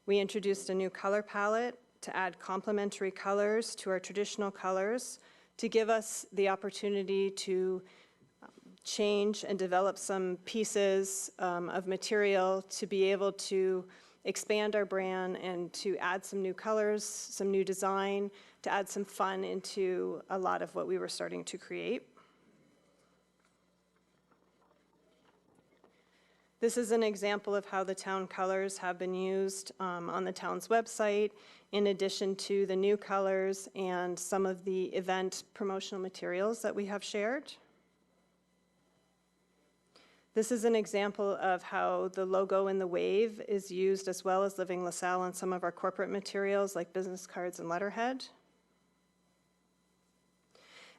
We introduced a new color palette to add complementary colors to our traditional colors to give us the opportunity to change and develop some pieces of material to be able to expand our brand and to add some new colors, some new design, to add some fun into a lot of what we were starting to create. This is an example of how the town colors have been used on the town's website, in addition to the new colors and some of the event promotional materials that we have shared. This is an example of how the logo in the wave is used as well as Living LaSalle on some of our corporate materials like business cards and letterhead.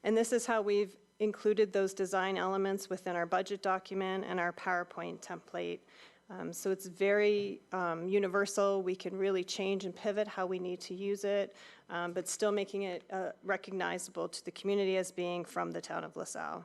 And this is how we've included those design elements within our budget document and our PowerPoint template. So it's very universal. We can really change and pivot how we need to use it, but still making it recognizable to the community as being from the town of LaSalle.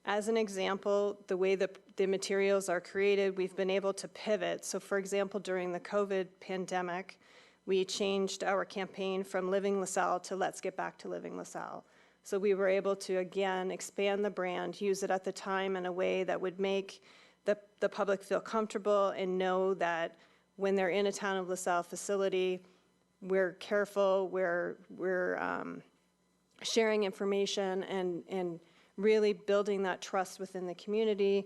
As an example, the way the materials are created, we've been able to pivot. So for example, during the COVID pandemic, we changed our campaign from Living LaSalle to Let's Get Back to Living LaSalle. So we were able to, again, expand the brand, use it at the time in a way that would make the public feel comfortable and know that when they're in a Town of LaSalle facility, we're careful, we're sharing information and really building that trust within the community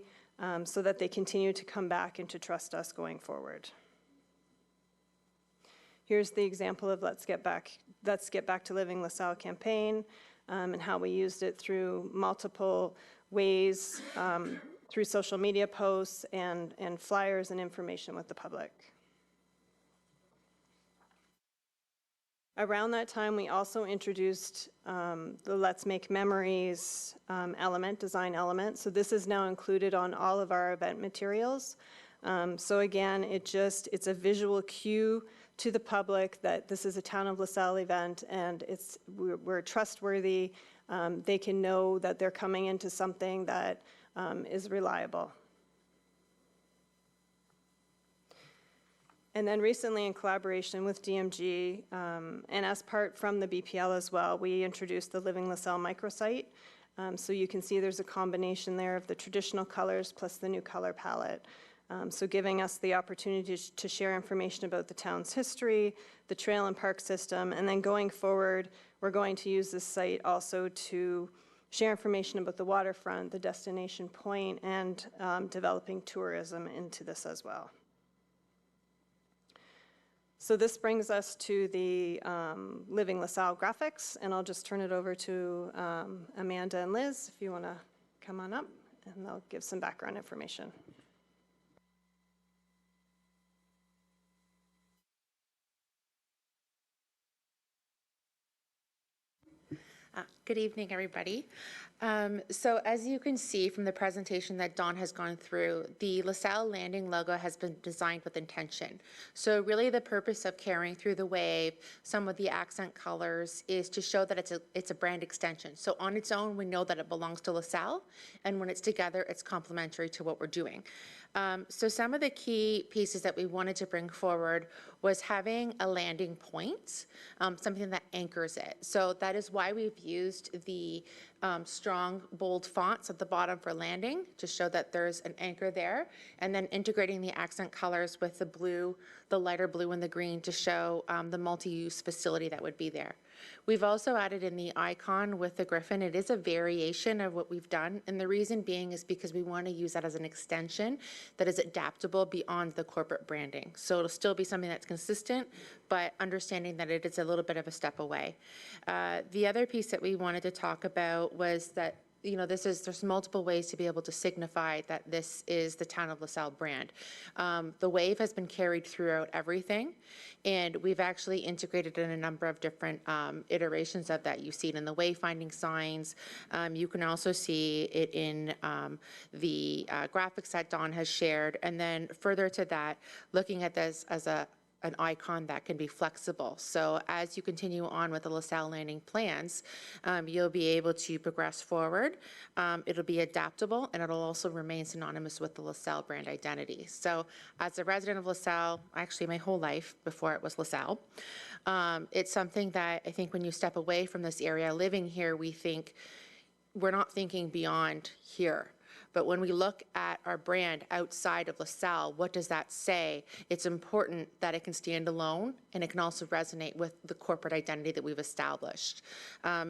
so that they continue to come back and to trust us going forward. Here's the example of Let's Get Back to Living LaSalle campaign and how we used it through multiple ways, through social media posts and flyers and information with the public. Around that time, we also introduced the Let's Make Memories design element. So this is now included on all of our event materials. So again, it's a visual cue to the public that this is a Town of LaSalle event and we're trustworthy. They can know that they're coming into something that is reliable. And then recently, in collaboration with DMG, and as part from the BPL as well, we introduced the Living LaSalle microsite. So you can see there's a combination there of the traditional colors plus the new color palette. So giving us the opportunity to share information about the town's history, the trail and park system, and then going forward, we're going to use this site also to share information about the waterfront, the destination point, and developing tourism into this as well. So this brings us to the Living LaSalle graphics, and I'll just turn it over to Amanda and Liz, if you want to come on up, and they'll give some background information. Good evening, everybody. So as you can see from the presentation that Don has gone through, the LaSalle Landing logo has been designed with intention. So really the purpose of carrying through the wave some of the accent colors is to show that it's a brand extension. So on its own, we know that it belongs to LaSalle, and when it's together, it's complementary to what we're doing. So some of the key pieces that we wanted to bring forward was having a landing point, something that anchors it. So that is why we've used the strong, bold fonts at the bottom for landing to show that there's an anchor there, and then integrating the accent colors with the blue, the lighter blue and the green to show the multi-use facility that would be there. We've also added in the icon with the griffin. It is a variation of what we've done, and the reason being is because we want to use that as an extension that is adaptable beyond the corporate branding. So it'll still be something that's consistent, but understanding that it is a little bit of a step away. The other piece that we wanted to talk about was that there's multiple ways to be able to signify that this is the Town of LaSalle brand. The wave has been carried throughout everything, and we've actually integrated in a number of different iterations of that. You see it in the wayfinding signs. You can also see it in the graphics that Don has shared. And then further to that, looking at this as an icon that can be flexible. So as you continue on with the LaSalle Landing plans, you'll be able to progress forward. It'll be adaptable, and it'll also remain synonymous with the LaSalle brand identity. So as a resident of LaSalle, actually my whole life before it was LaSalle, it's something that I think when you step away from this area, living here, we're not thinking beyond here. But when we look at our brand outside of LaSalle, what does that say? It's important that it can stand alone, and it can also resonate with the corporate identity that we've established.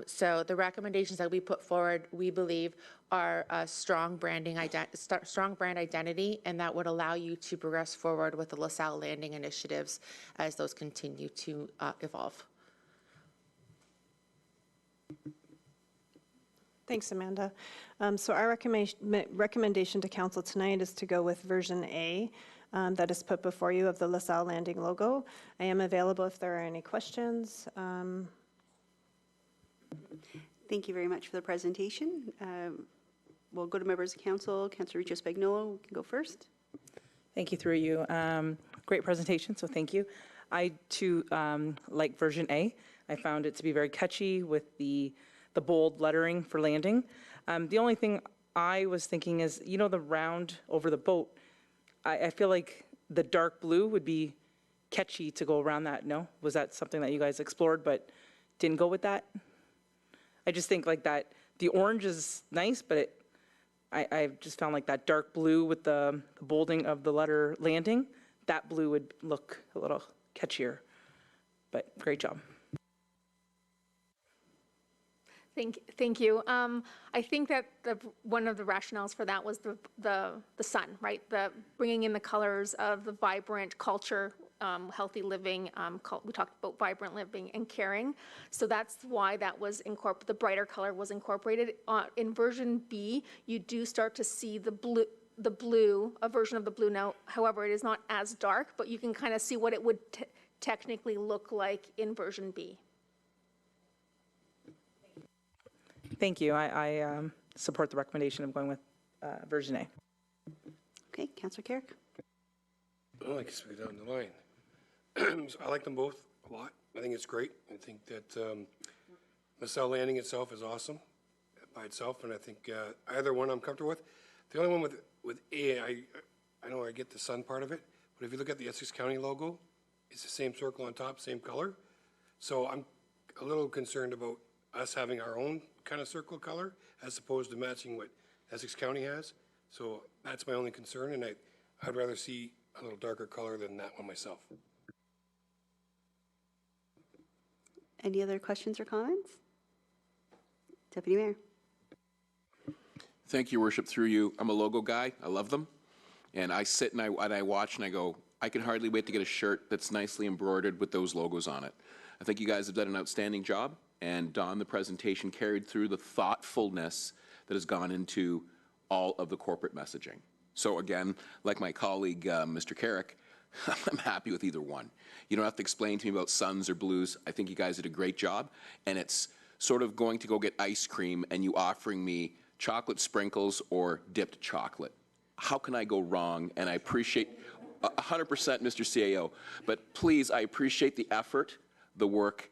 So the recommendations that we put forward, we believe, are a strong brand identity, and that would allow you to progress forward with the LaSalle Landing initiatives as those continue to evolve. Thanks, Amanda. So our recommendation to council tonight is to go with version A that is put before you of the LaSalle Landing logo. I am available if there are any questions. Thank you very much for the presentation. We'll go to members of council. Councilor Riccio Spagnuolo can go first. Thank you, through you. Great presentation, so thank you. I, too, like version A. I found it to be very catchy with the bold lettering for landing. The only thing I was thinking is, you know, the round over the boat, I feel like the dark blue would be catchy to go around that, no? Was that something that you guys explored but didn't go with that? I just think like that, the orange is nice, but I just found like that dark blue with the bolding of the letter landing, that blue would look a little catchier. But great job. Thank you. I think that one of the rationales for that was the sun, right? The bringing in the colors of the vibrant culture, healthy living. We talked about vibrant living and caring. So that's why that was incorporated. The brighter color was incorporated. In version B, you do start to see the blue, a version of the blue now. However, it is not as dark, but you can kind of see what it would technically look like in version B. Thank you. I support the recommendation of going with version A. Okay, Councillor Carrick. Well, I guess we go down the line. So I like them both a lot. I think it's great. I think that LaSalle Landing itself is awesome by itself, and I think either one I'm comfortable with. The only one with A, I know I get the sun part of it, but if you look at the Essex County logo, it's the same circle on top, same color. So I'm a little concerned about us having our own kind of circle color as opposed to matching what Essex County has. So that's my only concern, and I'd rather see a little darker color than that one myself. Any other questions or comments? Deputy Mayor. Thank you, Worship. Through you, I'm a logo guy. I love them. And I sit and I watch and I go, I can hardly wait to get a shirt that's nicely embroidered with those logos on it. I think you guys have done an outstanding job. And Don, the presentation carried through the thoughtfulness that has gone into all of the corporate messaging. So again, like my colleague, Mr. Carrick, I'm happy with either one. You don't have to explain to me about suns or blues. I think you guys did a great job. And it's sort of going to go get ice cream and you offering me chocolate sprinkles or dipped chocolate. How can I go wrong? And I appreciate 100% Mr. CAO. But please, I appreciate the effort, the work,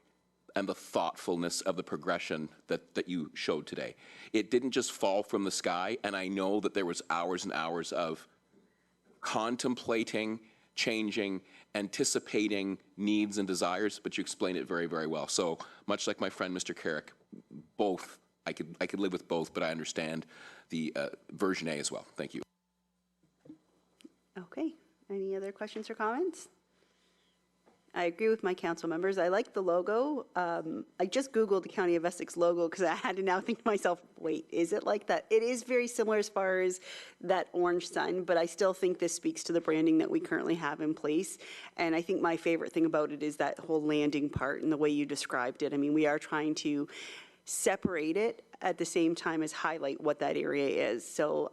and the thoughtfulness of the progression that you showed today. It didn't just fall from the sky, and I know that there was hours and hours of contemplating, changing, anticipating needs and desires, but you explained it very, very well. So much like my friend Mr. Carrick, both, I could live with both, but I understand the version A as well. Thank you. Okay, any other questions or comments? I agree with my council members. I like the logo. I just Googled the County of Essex logo because I had to now think to myself, wait, is it like that? It is very similar as far as that orange sun, but I still think this speaks to the branding that we currently have in place. And I think my favorite thing about it is that whole landing part and the way you described it. I mean, we are trying to separate it at the same time as highlight what that area is. So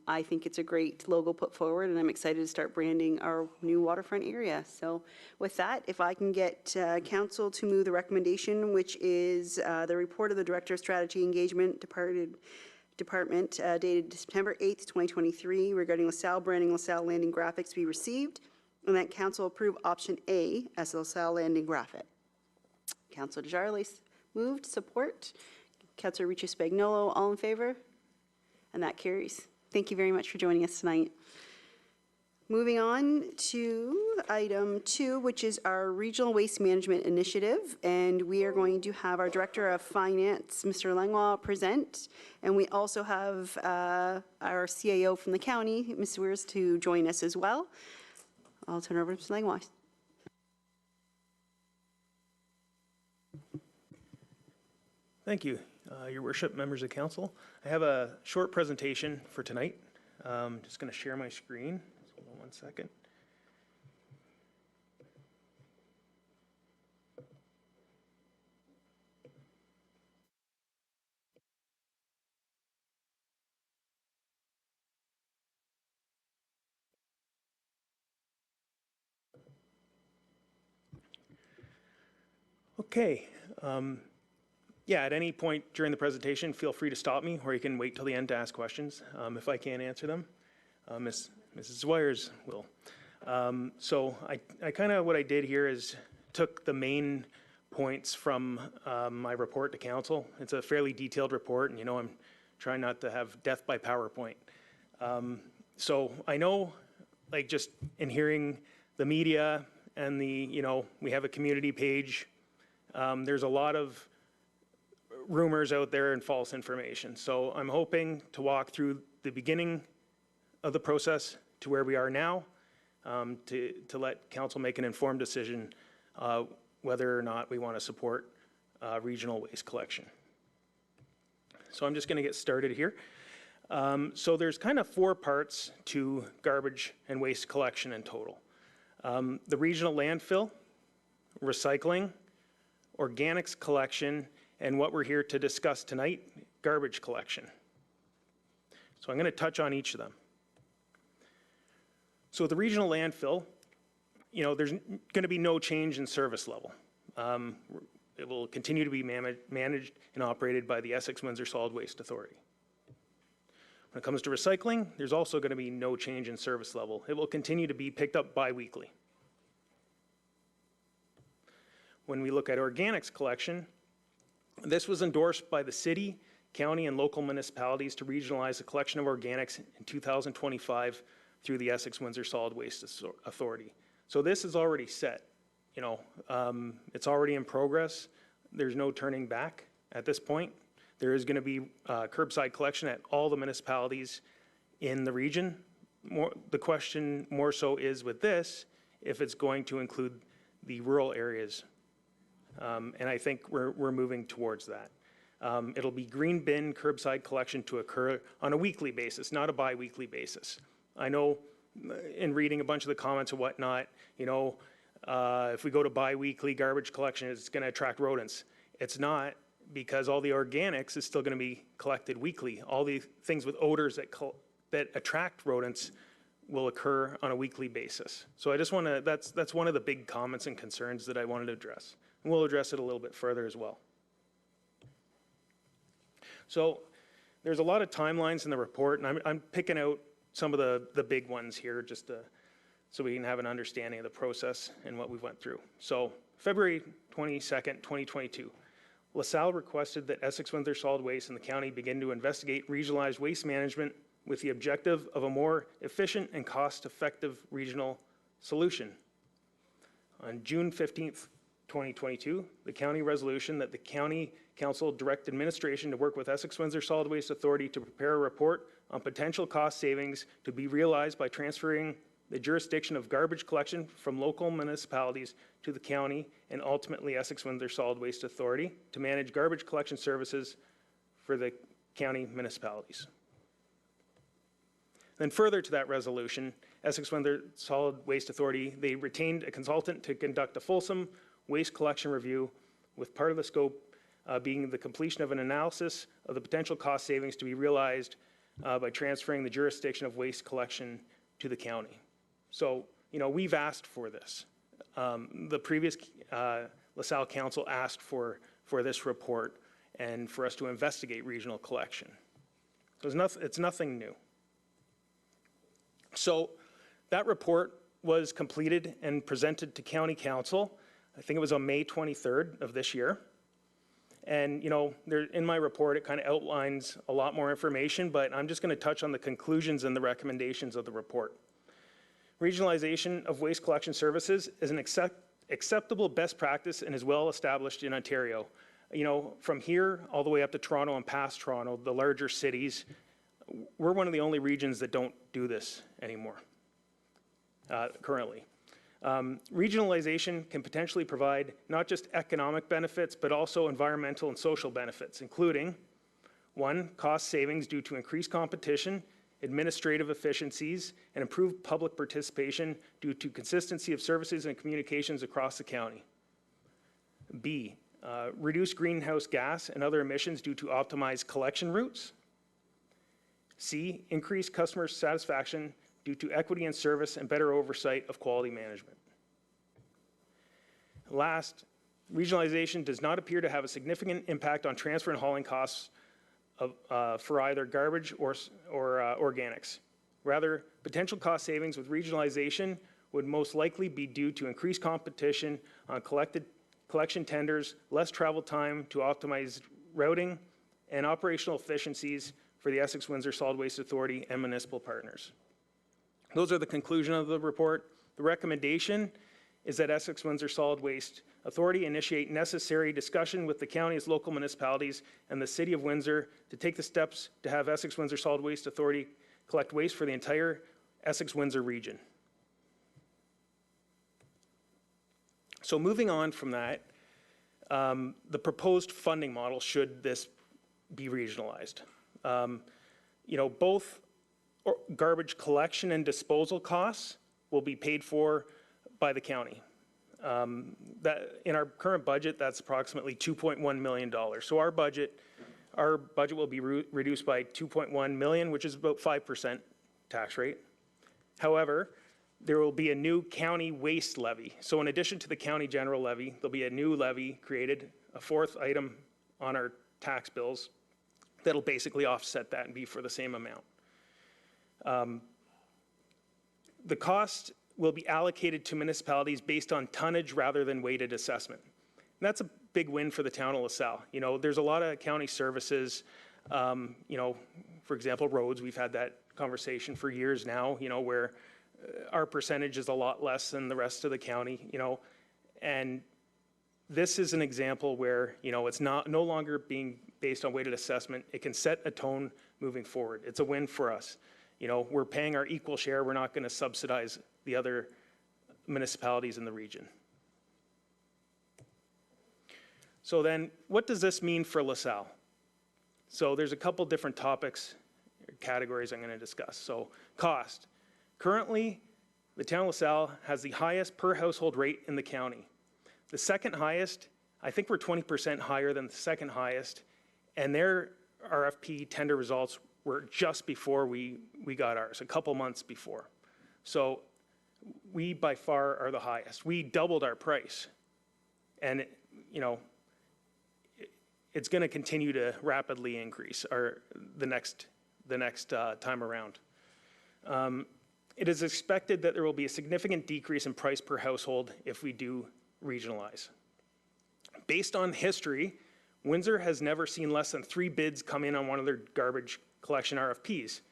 I think it's a great logo put forward, and I'm excited to start branding our new waterfront area. So with that, if I can get council to move the recommendation, which is the report of the Director of Strategy Engagement Department dated September 8th, 2023 regarding LaSalle branding, LaSalle Landing graphics be received, and that council approve option A as LaSalle Landing graphic. Councilor Desjarlais moved, support. Councilor Ricci Spagnolo, all in favor? And that carries. Thank you very much for joining us tonight. Moving on to item 2, which is our Regional Waste Management Initiative. And we are going to have our Director of Finance, Mr. Langlois, present. And we also have our CAO from the county, Ms. Weirs, to join us as well. I'll turn it over to Mr. Langlois. Thank you, Your Worship, members of council. I have a short presentation for tonight. I'm just going to share my screen. Hold on one second. Okay. Yeah, at any point during the presentation, feel free to stop me, or you can wait till the end to ask questions if I can't answer them. Mrs. Weirs will. So I kind of, what I did here is took the main points from my report to council. It's a fairly detailed report, and you know I'm try not to have death by PowerPoint. So I know, like, just in hearing the media and we have a community page, there's a lot of rumors out there and false information. So I'm hoping to walk through the beginning of the process to where we are now, to let council make an informed decision whether or not we want to support regional waste collection. So I'm just going to get started here. So there's kind of 4 parts to garbage and waste collection in total. The regional landfill, recycling, organics collection, and what we're here to discuss tonight, garbage collection. So I'm going to touch on each of them. So the regional landfill, there's going to be no change in service level. It will continue to be managed and operated by the Essex-Windsor Solid Waste Authority. When it comes to recycling, there's also going to be no change in service level. It will continue to be picked up bi-weekly. When we look at organics collection, this was endorsed by the city, county, and local municipalities to regionalize the collection of organics in 2025 through the Essex-Windsor Solid Waste Authority. So this is already set. It's already in progress. There's no turning back at this point. There is going to be curbside collection at all the municipalities in the region. The question more so is with this, if it's going to include the rural areas. And I think we're moving towards that. It'll be green bin curbside collection to occur on a weekly basis, not a bi-weekly basis. I know in reading a bunch of the comments and whatnot, if we go to bi-weekly garbage collection, it's going to attract rodents. It's not, because all the organics is still going to be collected weekly. All the things with odors that attract rodents will occur on a weekly basis. So I just want to, that's one of the big comments and concerns that I wanted to address. And we'll address it a little bit further as well. So there's a lot of timelines in the report, and I'm picking out some of the big ones here just so we can have an understanding of the process and what we went through. So February 22nd, 2022, LaSalle requested that Essex-Windsor Solid Waste and the county begin to investigate regionalized waste management with the objective of a more efficient and cost-effective regional solution. On June 15th, 2022, the county resolution that the county council direct administration to work with Essex-Windsor Solid Waste Authority to prepare a report on potential cost savings to be realized by transferring the jurisdiction of garbage collection from local municipalities to the county and ultimately Essex-Windsor Solid Waste Authority to manage garbage collection services for the county municipalities. Then further to that resolution, Essex-Windsor Solid Waste Authority, they retained a consultant to conduct a fulsome waste collection review, with part of the scope being the completion of an analysis of the potential cost savings to be realized by transferring the jurisdiction of waste collection to the county. So, we've asked for this. The previous LaSalle Council asked for this report and for us to investigate regional collection. So it's nothing new. So that report was completed and presented to County Council. I think it was on May 23rd of this year. And, in my report, it kind of outlines a lot more information, but I'm just going to touch on the conclusions and the recommendations of the report. Regionalization of waste collection services is an acceptable best practice and is well established in Ontario. From here all the way up to Toronto and past Toronto, the larger cities, we're one of the only regions that don't do this anymore, currently. Regionalization can potentially provide not just economic benefits, but also environmental and social benefits, including 1, cost savings due to increased competition, administrative efficiencies, and improved public participation due to consistency of services and communications across the county. B, reduce greenhouse gas and other emissions due to optimized collection routes. C, increase customer satisfaction due to equity in service and better oversight of quality management. Last, regionalization does not appear to have a significant impact on transfer and hauling costs for either garbage or organics. Rather, potential cost savings with regionalization would most likely be due to increased competition on collection tenders, less travel time to optimize routing, and operational efficiencies for the Essex-Windsor Solid Waste Authority and municipal partners. Those are the conclusion of the report. The recommendation is that Essex-Windsor Solid Waste Authority initiate necessary discussion with the county's local municipalities and the City of Windsor to take the steps to have Essex-Windsor Solid Waste Authority collect waste for the entire Essex-Windsor region. So moving on from that, the proposed funding model, should this be regionalized. Both garbage collection and disposal costs will be paid for by the county. That in our current budget, that's approximately $2.1 million. So our budget will be reduced by $2.1 million, which is about 5% tax rate. However, there will be a new county waste levy. So in addition to the county general levy, there'll be a new levy created, a fourth item on our tax bills that'll basically offset that and be for the same amount. The cost will be allocated to municipalities based on tonnage rather than weighted assessment. And that's a big win for the town of LaSalle. There's a lot of county services, for example, roads. We've had that conversation for years now, where our percentage is a lot less than the rest of the county, and this is an example where, it's no longer being based on weighted assessment. It can set a tone moving forward. It's a win for us. We're paying our equal share. We're not going to subsidize the other municipalities in the region. So then, what does this mean for LaSalle? So there's a couple different topics, categories I'm going to discuss. So cost. Currently, the town of LaSalle has the highest per household rate in the county. The second highest, I think we're 20% higher than the second highest, and their RFP tender results were just before we got ours, a couple months before. So we by far are the highest. We doubled our price, and it's going to continue to rapidly increase the next time around. It is expected that there will be a significant decrease in price per household if we do regionalize. Based on history, Windsor has never seen less than 3 bids come in on one of their garbage collection RFPs.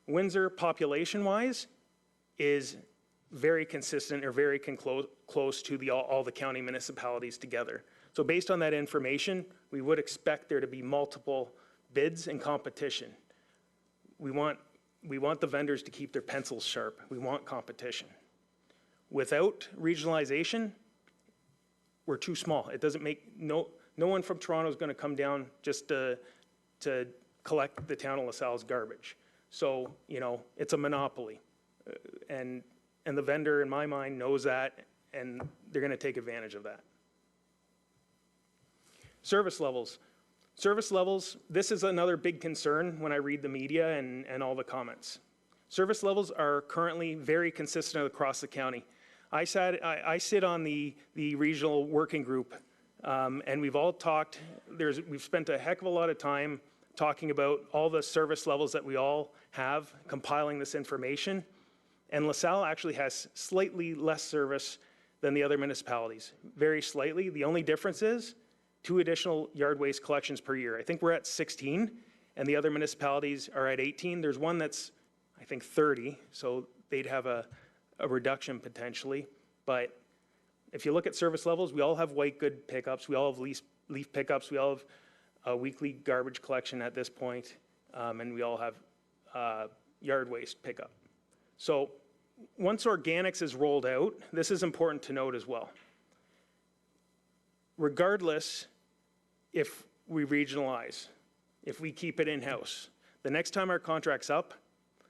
Windsor, population-wise, is very consistent or very close to all the county municipalities together. So based on that information, we would expect there to be multiple bids and competition. We want the vendors to keep their pencils sharp. We want competition. Without regionalization, we're too small. It doesn't make, no one from Toronto is going to come down just to collect the town of LaSalle's garbage. So, it's a monopoly. And the vendor, in my mind, knows that, and they're going to take advantage of that. Service levels. Service levels, this is another big concern when I read the media and all the comments. Service levels are currently very consistent across the county. I sit on the regional working group, and we've all talked, we've spent a heck of a lot of time talking about all the service levels that we all have, compiling this information. And LaSalle actually has slightly less service than the other municipalities, very slightly. The only difference is 2 additional yard waste collections per year. I think we're at 16, and the other municipalities are at 18. There's one that's, I think, 30, so they'd have a reduction potentially. But if you look at service levels, we all have white good pickups, we all have leaf pickups, we all have a weekly garbage collection at this point, and we all have yard waste pickup. So once organics is rolled out, this is important to note as well. Regardless if we regionalize, if we keep it in-house, the next time our contract's up,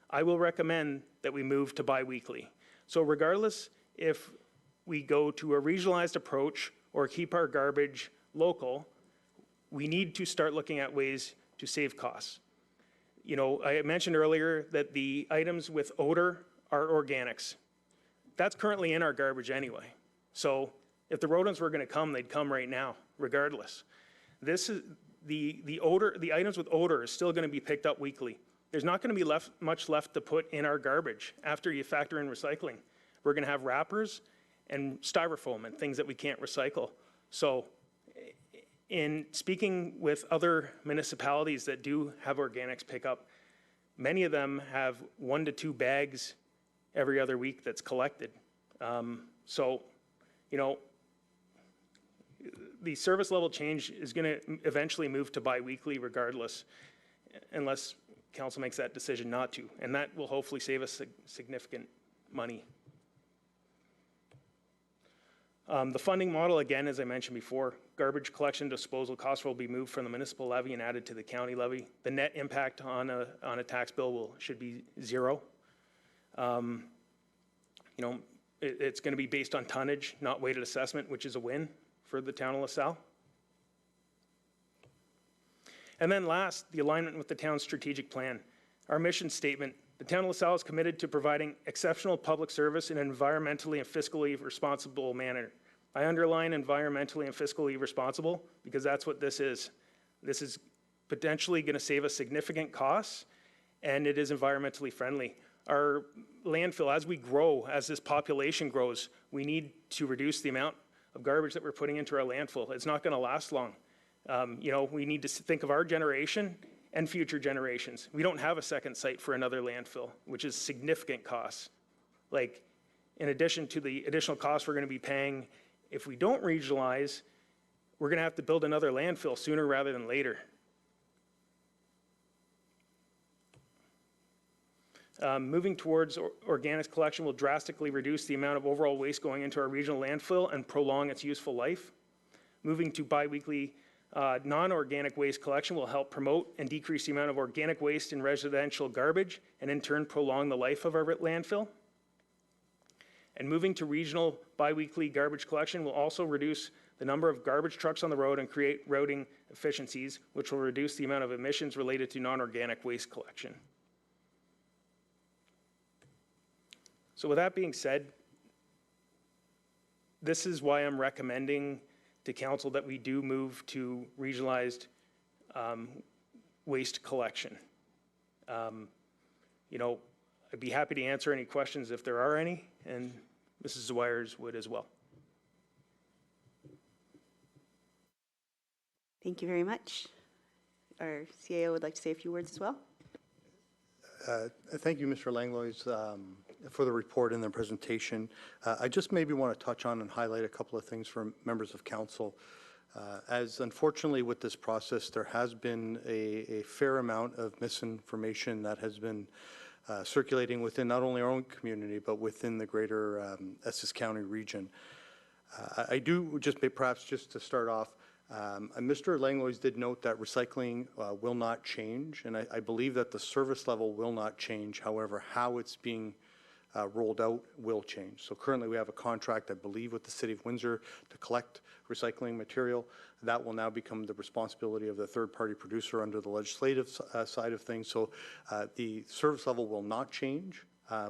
I will recommend that we move to bi-weekly. So regardless if we go to a regionalized approach or keep our garbage local, we need to start looking at ways to save costs. I mentioned earlier that the items with odor are organics. That's currently in our garbage anyway. So if the rodents were going to come, they'd come right now, regardless. This is the items with odor is still going to be picked up weekly. There's not going to be much left to put in our garbage after you factor in recycling. We're going to have wrappers and styrofoam and things that we can't recycle. So in speaking with other municipalities that do have organics pickup, many of them have 1 to 2 bags every other week that's collected. So, you know, the service level change is going to eventually move to bi-weekly regardless, unless council makes that decision not to. And that will hopefully save us significant money. The funding model, again, as I mentioned before, garbage collection disposal costs will be moved from the municipal levy and added to the county levy. The net impact on a tax bill should be 0. You know, it's going to be based on tonnage, not weighted assessment, which is a win for the town of LaSalle. And then last, the alignment with the town's strategic plan. Our mission statement: the town of LaSalle is committed to providing exceptional public service in an environmentally and fiscally responsible manner. I underline environmentally and fiscally responsible because that's what this is. This is potentially going to save us significant costs, and it is environmentally friendly. Our landfill, as we grow, as this population grows, we need to reduce the amount of garbage that we're putting into our landfill. It's not going to last long. You know, we need to think of our generation and future generations. We don't have a second site for another landfill, which is significant costs. Like, in addition to the additional costs we're going to be paying, if we don't regionalize, we're going to have to build another landfill sooner rather than later. Moving towards organics collection will drastically reduce the amount of overall waste going into our regional landfill and prolong its useful life. Moving to bi-weekly non-organic waste collection will help promote and decrease the amount of organic waste in residential garbage, and in turn prolong the life of our landfill. And moving to regional bi-weekly garbage collection will also reduce the number of garbage trucks on the road and create routing efficiencies, which will reduce the amount of emissions related to non-organic waste collection. So with that being said, this is why I'm recommending to council that we do move to regionalized waste collection. You know, I'd be happy to answer any questions if there are any, and Mrs. Zwires would as well. Thank you very much. Our CAO would like to say a few words as well. Thank you, Mr. Langlois, for the report and the presentation. I just maybe want to touch on and highlight a couple of things for members of council. As unfortunately with this process, there has been a fair amount of misinformation that has been circulating within not only our own community, but within the greater Essex County region. I do just, perhaps just to start off, Mr. Langlois did note that recycling will not change, and I believe that the service level will not change. However, how it's being rolled out will change. So currently we have a contract, I believe, with the City of Windsor to collect recycling material. That will now become the responsibility of the third-party producer under the legislative side of things. So the service level will not change,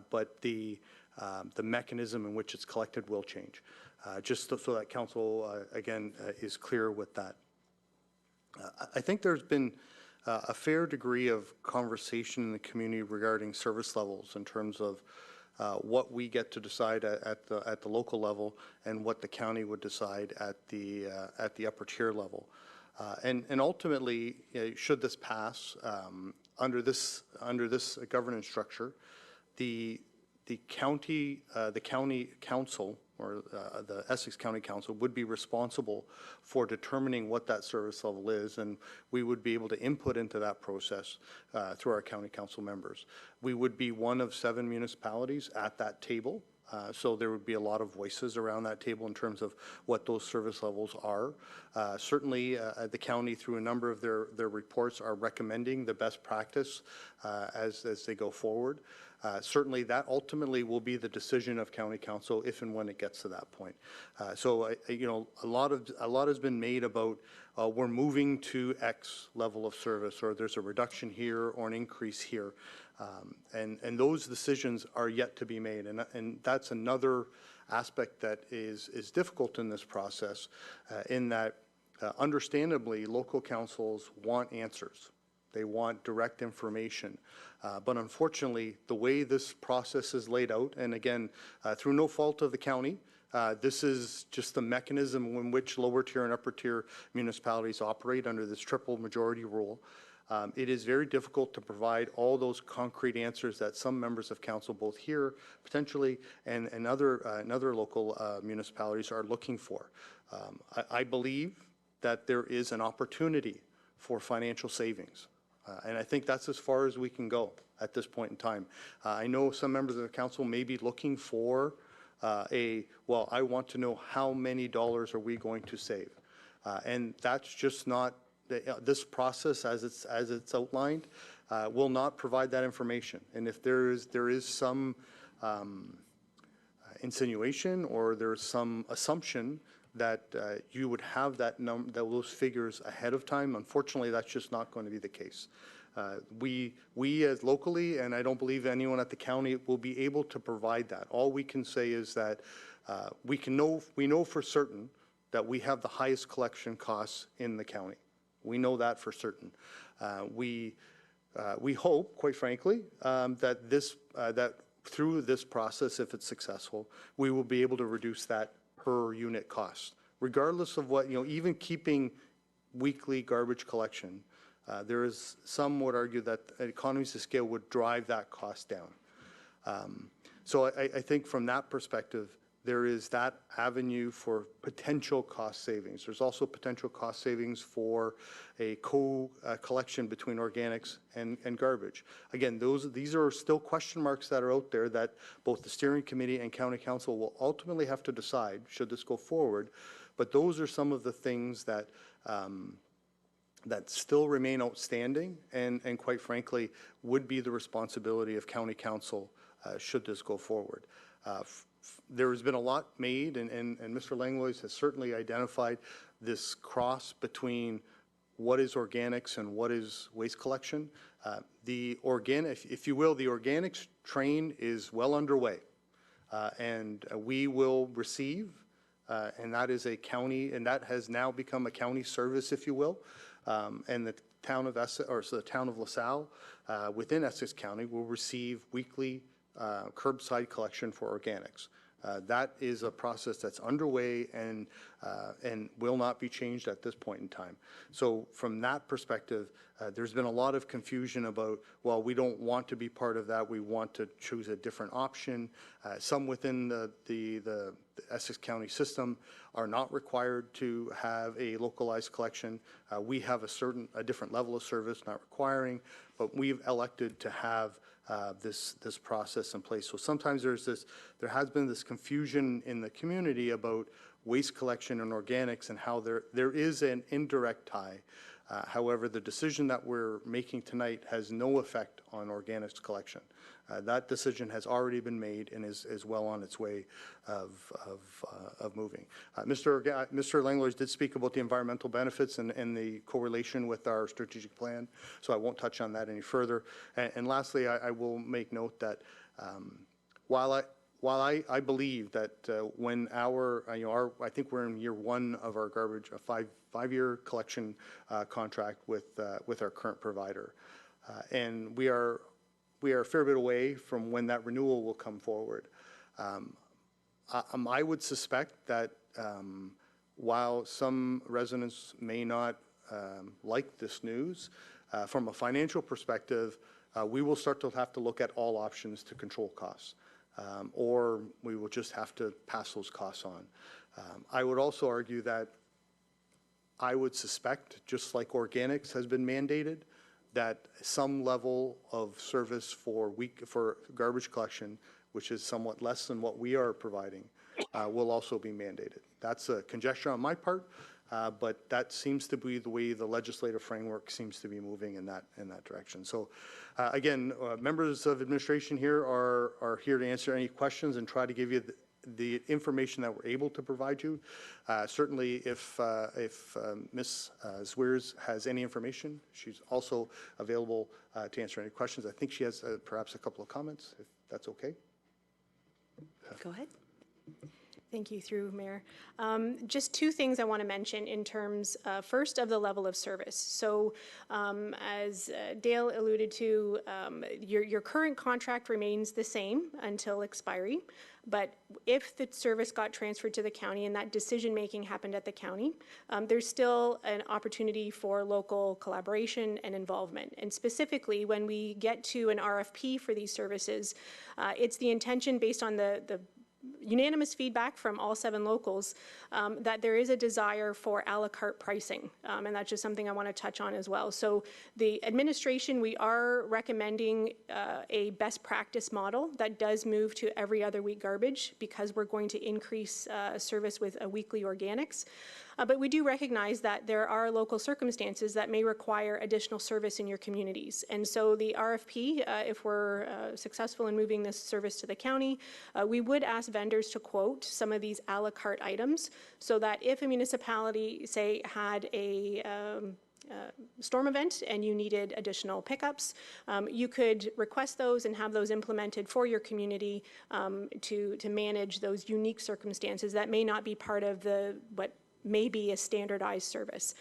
but the mechanism in which it's collected will change. Just so that council, again, is clear with that. I think there's been a fair degree of conversation in the community regarding service levels in terms of what we get to decide at the local level and what the county would decide at the upper tier level. And ultimately, should this pass under this governance structure, the county council, or the Essex County Council, would be responsible for determining what that service level is, and we would be able to input into that process through our county council members. We would be one of 7 municipalities at that table, so there would be a lot of voices around that table in terms of what those service levels are. Certainly, the county, through a number of their reports, are recommending the best practice as they go forward. Certainly, that ultimately will be the decision of county council if and when it gets to that point. So, you know, a lot has been made about we're moving to X level of service, or there's a reduction here or an increase here, and those decisions are yet to be made, and that's another aspect that is difficult in this process, in that understandably local councils want answers. They want direct information. But unfortunately, the way this process is laid out, and again, through no fault of the county, This is just the mechanism in which lower tier and upper tier municipalities operate under this triple majority rule. It is very difficult to provide all those concrete answers that some members of council, both here potentially and other local municipalities, are looking for. I believe that there is an opportunity for financial savings. And I think that's as far as we can go at this point in time. I know some members of the council may be looking for well, I want to know how many dollars are we going to save? And that's just not, this process as it's outlined will not provide that information. And if there is some insinuation or there's some assumption that you would have those figures ahead of time, unfortunately, that's just not going to be the case. We as locally, and I don't believe anyone at the county will be able to provide that. All we can say is that we know for certain that we have the highest collection costs in the county. We know that for certain. We hope, quite frankly, that through this process, if it's successful, we will be able to reduce that per unit cost, regardless of what, even keeping weekly garbage collection. There is some would argue that economies of scale would drive that cost down. So I think from that perspective, there is that avenue for potential cost savings. There's also potential cost savings for a co-collection between organics and garbage. Again, these are still question marks that are out there that both the steering committee and county council will ultimately have to decide should this go forward. But those are some of the things that that still remain outstanding and quite frankly would be the responsibility of county council should this go forward. There has been a lot made, and Mr. Langlois has certainly identified this cross between what is organics and what is waste collection. The organic, if you will, the organics train is well underway, and we will receive, and that is a county, and that has now become a county service, if you will, and the town of the town of LaSalle within Essex County will receive weekly curbside collection for organics. That is a process that's underway and will not be changed at this point in time. So from that perspective, there's been a lot of confusion about, well, we don't want to be part of that. We want to choose a different option. Some within the Essex County system are not required to have a localized collection. We have a different level of service, not requiring, but we've elected to have this process in place. So sometimes there has been this confusion in the community about waste collection and organics and how there is an indirect tie. However, the decision that we're making tonight has no effect on organics collection. That decision has already been made and is well on its way of moving. Mr. Langlois did speak about the environmental benefits and the correlation with our strategic plan, so I won't touch on that any further. And lastly, I will make note that while I believe that when I think we're in year one of our garbage, a five-year collection contract with our current provider, and we are a fair bit away from when that renewal will come forward. I would suspect that while some residents may not like this news, from a financial perspective, we will start to have to look at all options to control costs. Or we will just have to pass those costs on. I would also argue that I would suspect, just like organics has been mandated, that some level of service for garbage collection, which is somewhat less than what we are providing, will also be mandated. That's a conjecture on my part, but that seems to be the way the legislative framework seems to be moving in that direction. So again, members of administration here are here to answer any questions and try to give you the information that we're able to provide you. Certainly if Ms. Zwiers has any information, she's also available to answer any questions. I think she has perhaps a couple of comments, if that's okay. Go ahead. Thank you, through Mayor. Just two things I want to mention in terms, first, of the level of service. So as Dale alluded to, your current contract remains the same until expiry. But if the service got transferred to the county and that decision-making happened at the county, there's still an opportunity for local collaboration and involvement. And specifically, when we get to an RFP for these services, it's the intention, based on the unanimous feedback from all 7 locals, that there is a desire for a la carte pricing. And that's just something I want to touch on as well. So the administration, we are recommending a best practice model that does move to every other week garbage, because we're going to increase service with weekly organics. But we do recognize that there are local circumstances that may require additional service in your communities. And so the RFP, if we're successful in moving this service to the county, we would ask vendors to quote some of these a la carte items, so that if a municipality, say, had a storm event and you needed additional pickups, you could request those and have those implemented for your community to manage those unique circumstances that may not be part of what may be a standardized service.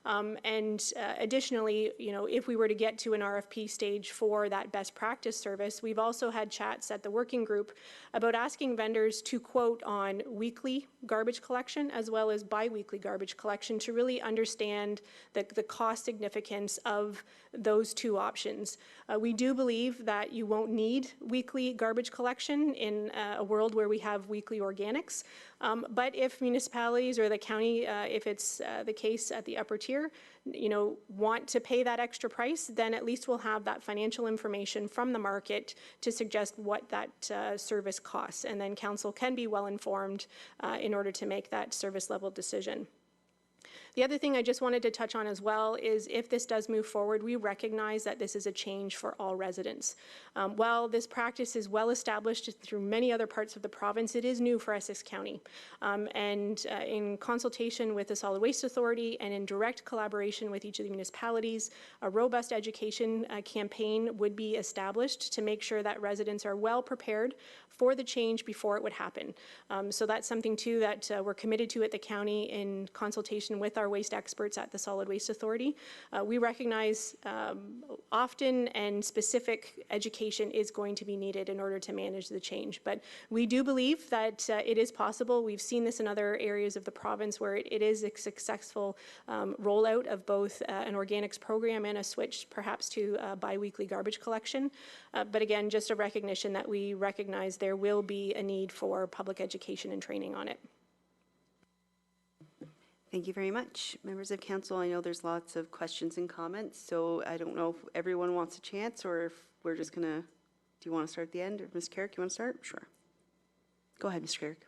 Additionally, if we were to get to an RFP stage for that best practice service, we've also had chats at the working group about asking vendors to quote on weekly garbage collection as well as bi-weekly garbage collection, to really understand the cost significance of those two options. We do believe that you won't need weekly garbage collection in a world where we have weekly organics. But if municipalities or the county, if it's the case at the upper tier, want to pay that extra price, then at least we'll have that financial information from the market to suggest what that service costs. And then council can be well informed in order to make that service level decision. The other thing I just wanted to touch on as well is, if this does move forward, we recognize that this is a change for all residents. While this practice is well established through many other parts of the province, it is new for Essex County. In consultation with the Solid Waste Authority and in direct collaboration with each of the municipalities, a robust education campaign would be established to make sure that residents are well prepared for the change before it would happen. So that's something too that we're committed to at the county in consultation with our waste experts at the Solid Waste Authority. We recognize often and specific education is going to be needed in order to manage the change. But we do believe that it is possible. We've seen this in other areas of the province where it is a successful rollout of both an organics program and a switch perhaps to bi-weekly garbage collection. But again, just a recognition that we recognize there will be a need for public education and training on it. Thank you very much. Members of council, I know there's lots of questions and comments, so I don't know if everyone wants a chance or if we're just going to, do you want to start at the end? Or Ms. Carrick, you want to start? Sure. Go ahead, Ms. Carrick.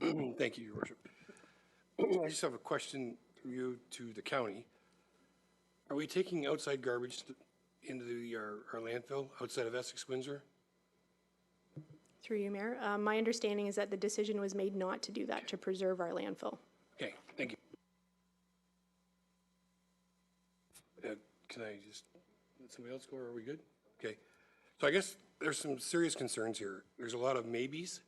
Thank you, Your Worship. I just have a question for you to the county. Are we taking outside garbage into our landfill outside of Essex Windsor? Through you, Mayor. My understanding is that the decision was made not to do that, to preserve our landfill. Okay, thank you. Can I just let somebody else go, or are we good? Okay. So I guess there's some serious concerns here. There's a lot of maybes,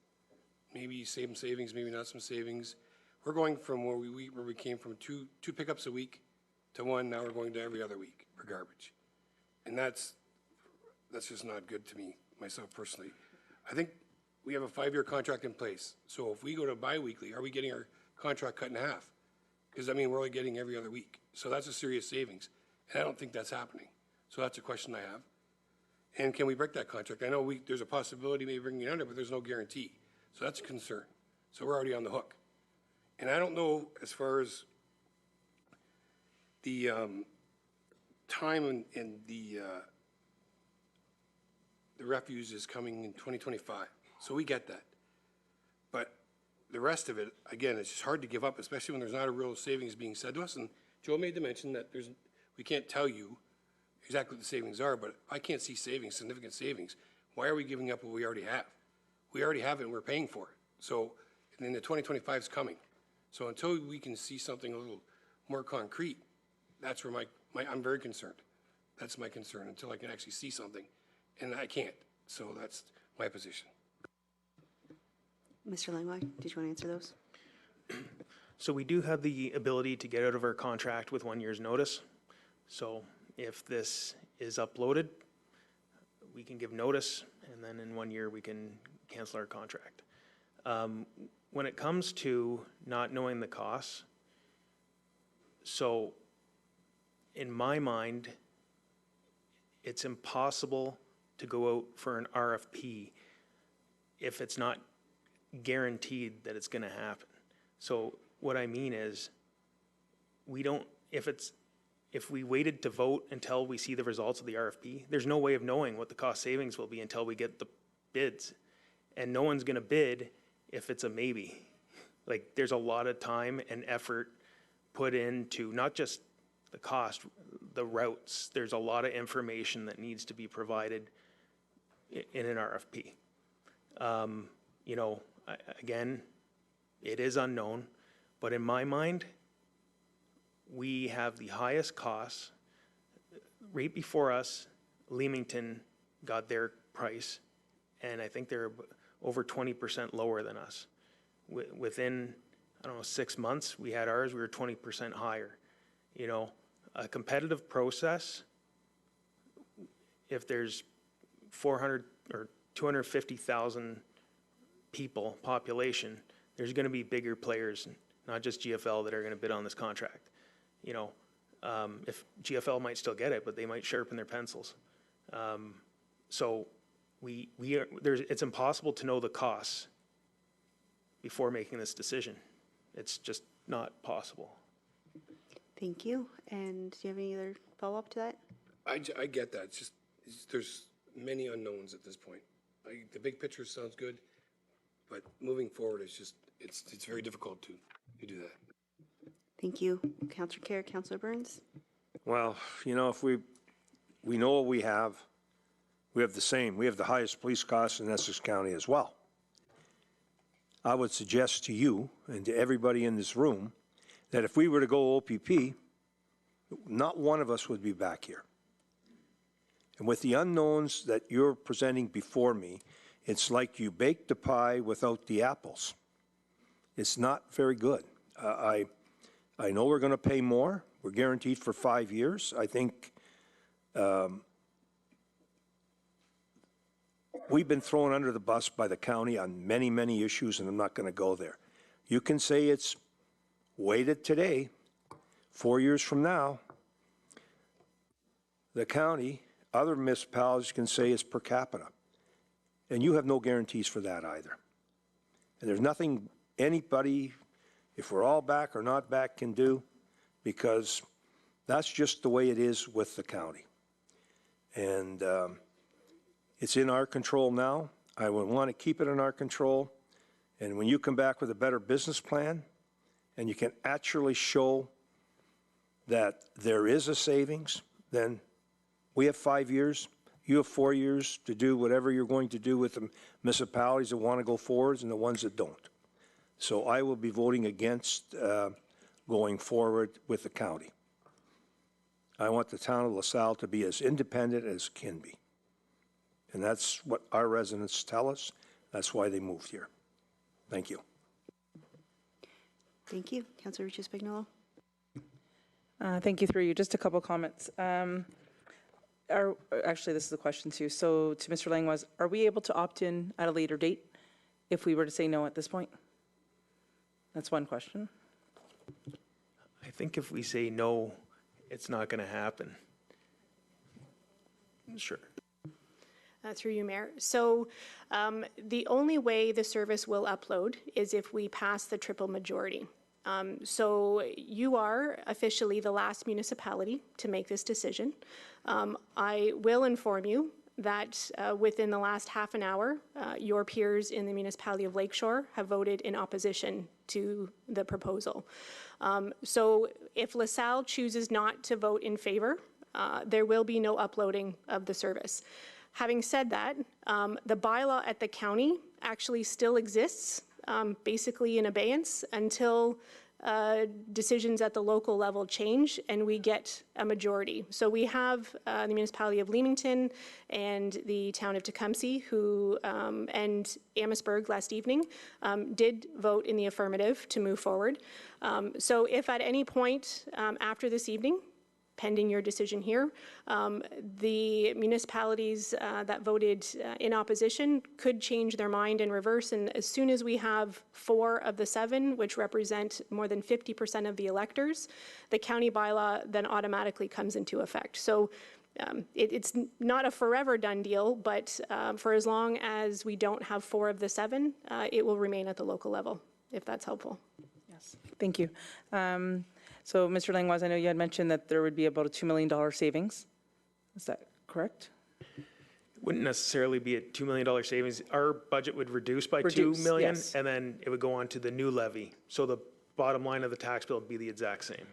maybe some savings, maybe not some savings. We're going from where we came from two pickups a week to one. Now we're going to every other week for garbage. And that's just not good to me, myself personally. I think we have a 5-year contract in place. So if we go to bi-weekly, are we getting our contract cut in half? Because, I mean, we're only getting every other week. So that's a serious savings. And I don't think that's happening. So that's a question I have. And can we break that contract? I know there's a possibility maybe bringing it under, but there's no guarantee. So that's a concern. So we're already on the hook. And I don't know, as far as the time and the refuse is coming in 2025. So we get that. But the rest of it, again, it's just hard to give up, especially when there's not a real savings being said to us. And Joe made the mention that we can't tell you exactly what the savings are, but I can't see savings, significant savings. Why are we giving up what we already have? We already have it and we're paying for it. So, and then the 2025 is coming. So until we can see something a little more concrete, that's where I'm very concerned. That's my concern, until I can actually see something. And I can't. So that's my position. Mr. Langlois, did you want to answer those? So we do have the ability to get out of our contract with 1 year's notice. So if this is uploaded, we can give notice, and then in 1 year, we can cancel our contract. When it comes to not knowing the costs, so in my mind, it's impossible to go out for an RFP if it's not guaranteed that it's going to happen. So what I mean is, we don't, if we waited to vote until we see the results of the RFP, there's no way of knowing what the cost savings will be until we get the bids. And no one's going to bid if it's a maybe. Like, there's a lot of time and effort put into not just the cost, the routes. There's a lot of information that needs to be provided in an RFP. You know, again, it is unknown, but in my mind, we have the highest costs. Right before us, Leamington got their price, and I think they're over 20% lower than us. Within, I don't know, 6 months, we had ours, we were 20% higher. You know, a competitive process, if there's 400 or 250,000 people, population, there's going to be bigger players, not just GFL, that are going to bid on this contract. You know, if GFL might still get it, but they might sharpen their pencils. So it's impossible to know the costs before making this decision. It's just not possible. Thank you. And do you have any other follow-up to that? I get that. It's just, there's many unknowns at this point. The big picture sounds good, but moving forward, it's very difficult to do that. Thank you. Councillor Kerr, Councillor Burns? Well, you know, if we know what we have the same. We have the highest police costs in Essex County as well. I would suggest to you and to everybody in this room that if we were to go OPP, not one of us would be back here. And with the unknowns that you're presenting before me, it's like you baked the pie without the apples. It's not very good. I know we're going to pay more. We're guaranteed for 5 years. I think we've been thrown under the bus by the county on many, many issues, and I'm not going to go there. You can say it's weighted today. 4 years from now, the county, other municipalities can say it's per capita. And you have no guarantees for that either. And there's nothing anybody, if we're all back or not back, can do, because that's just the way it is with the county. And it's in our control now. I would want to keep it in our control. And when you come back with a better business plan, and you can actually show that there is a savings, then we have 5 years. You have 4 years to do whatever you're going to do with the municipalities that want to go forwards and the ones that don't. So I will be voting against going forward with the county. I want the town of LaSalle to be as independent as can be. And that's what our residents tell us. That's why they moved here. Thank you. Thank you. Councillor Ricci-Spagnuolo? Thank you, through you. Just a couple comments. Actually, this is a question too. So to Mr. Langlois, are we able to opt in at a later date if we were to say no at this point? That's one question. I think if we say no, it's not going to happen. Sure. Through you, Mayor. So the only way the service will upload is if we pass the triple majority. So you are officially the last municipality to make this decision. I will inform you that within the last half an hour, your peers in the municipality of Lakeshore have voted in opposition to the proposal. So if LaSalle chooses not to vote in favor, there will be no uploading of the service. Having said that, the bylaw at the county actually still exists, basically in abeyance, until decisions at the local level change and we get a majority. So we have the municipality of Leamington and the town of Tecumseh who, and Amherstburg last evening, did vote in the affirmative to move forward. So if at any point after this evening, pending your decision here, the municipalities that voted in opposition could change their mind and reverse. And as soon as we have 4 of the 7, which represent more than 50% of the electors, the county bylaw then automatically comes into effect. So it's not a forever done deal, but for as long as we don't have 4 of the 7, it will remain at the local level, if that's helpful. Yes, thank you. So, Mr. Langlois, I know you had mentioned that there would be about a $2 million savings. Is that correct? Wouldn't necessarily be a $2 million savings. Our budget would reduce by $2 Reduce, million, yes. and then it would go on to the new levy. So the bottom line of the tax bill would be the exact same.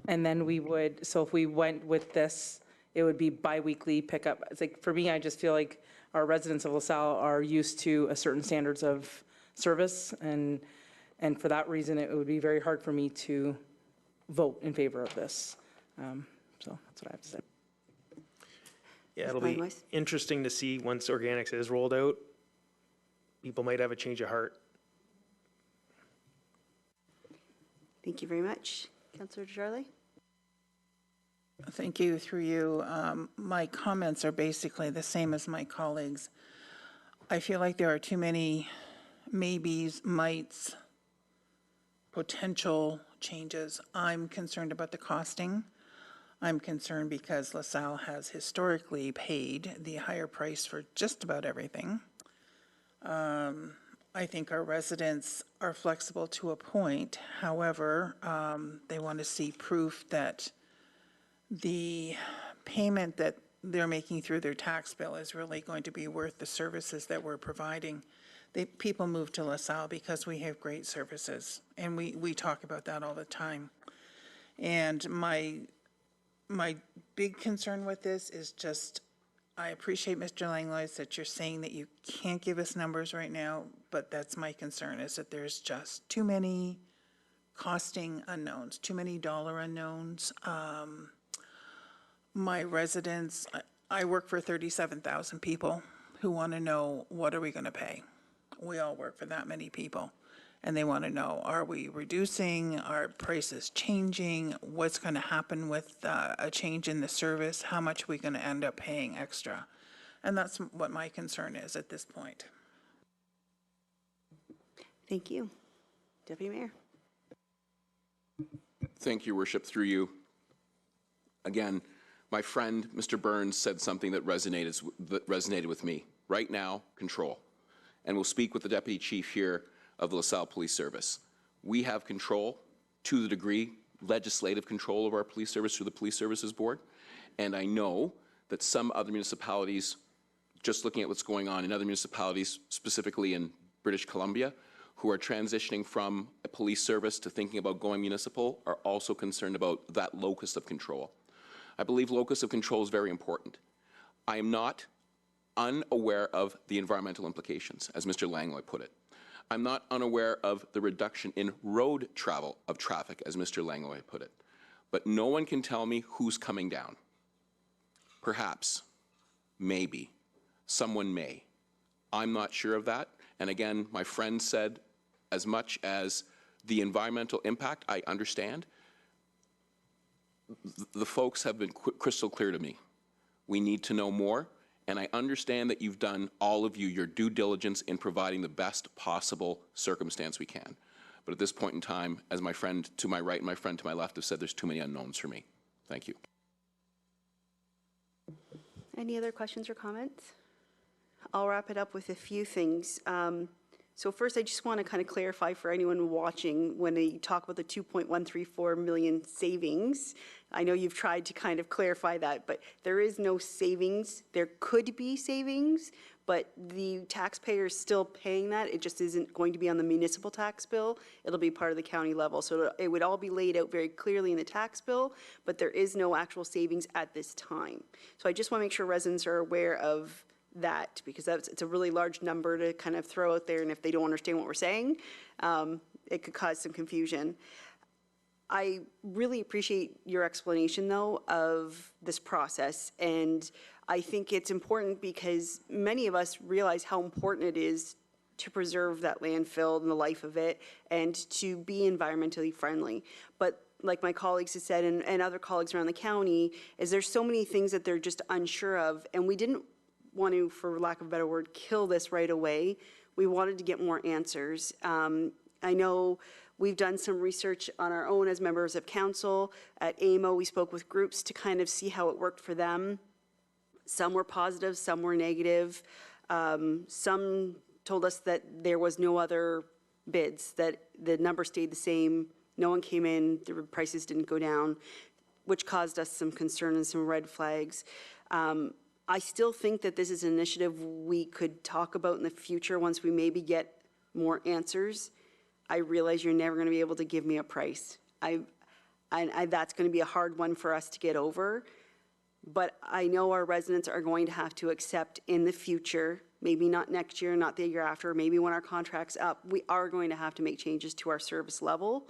And then we would, so if we went with this, it would be biweekly pickup. It's like, for me, I just feel like our residents of LaSalle are used to a certain standards of service, and for that reason, it would be very hard for me to vote in favor of this. So that's what I have to say. Yeah, it'll be interesting to see once organics is rolled out. People might have a change of heart. Thank you very much. Councillor Desjardins? Thank you. Through you, my comments are basically the same as my colleagues. I feel like there are too many maybes, mights, potential changes. I'm concerned about the costing. I'm concerned because LaSalle has historically paid the higher price for just about everything. I think our residents are flexible to a point. However, they want to see proof that the payment that they're making through their tax bill is really going to be worth the services that we're providing. People move to LaSalle because we have great services, and we talk about that all the time. And my big concern with this is just, I appreciate, Mr. Langlois, that you're saying that you can't give us numbers right now, but that's my concern, is that there's just too many costing unknowns, too many dollar unknowns. My residents, I work for 37,000 people who want to know, what are we going to pay? We all work for that many people. And they want to know, are we reducing? Are prices changing? What's going to happen with a change in the service? How much are we going to end up paying extra? And that's what my concern is at this point. Thank you. Deputy Mayor? Thank you, Worship. Through you. Again, my friend, Mr. Burns, said something that resonated with me. Right now, control. And we'll speak with the Deputy Chief here of the LaSalle Police Service. We have control, to the degree, legislative control of our police service through the Police Services Board. And I know that some other municipalities, just looking at what's going on in other municipalities, specifically in British Columbia, who are transitioning from a police service to thinking about going municipal, are also concerned about that locus of control. I believe locus of control is very important. I am not unaware of the environmental implications, as Mr. Langlois put it. I'm not unaware of the reduction in road travel of traffic, as Mr. Langlois put it. But no one can tell me who's coming down. Perhaps, maybe, someone may. I'm not sure of that. And again, my friend said, as much as the environmental impact, I understand, the folks have been crystal clear to me. We need to know more. And I understand that you've done, all of you, your due diligence in providing the best possible circumstance we can. But at this point in time, as my friend to my right and my friend to my left have said, there's too many unknowns for me. Thank you. Any other questions or comments? I'll wrap it up with a few things. So first, I just want to kind of clarify for anyone watching, when you talk about the 2.134 million savings, I know you've tried to kind of clarify that, but there is no savings. There could be savings, but the taxpayer is still paying that. It just isn't going to be on the municipal tax bill. It'll be part of the county level. So it would all be laid out very clearly in the tax bill, but there is no actual savings at this time. So I just want to make sure residents are aware of that, because it's a really large number to kind of throw out there, and if they don't understand what we're saying, it could cause some confusion. I really appreciate your explanation, though, of this process, and I think it's important because many of us realize how important it is to preserve that landfill and the life of it, and to be environmentally friendly. But like my colleagues have said, and other colleagues around the county, is there's so many things that they're just unsure of, and we didn't want to, for lack of a better word, kill this right away. We wanted to get more answers. I know we've done some research on our own as members of council. At AMO, we spoke with groups to kind of see how it worked for them. Some were positive, some were negative. Some told us that there was no other bids, that the number stayed the same. No one came in, the prices didn't go down, which caused us some concern and some red flags. I still think that this is an initiative we could talk about in the future once we maybe get more answers. I realize you're never going to be able to give me a price. That's going to be a hard one for us to get over. But I know our residents are going to have to accept in the future, maybe not next year, not the year after, maybe when our contract's up, we are going to have to make changes to our service level.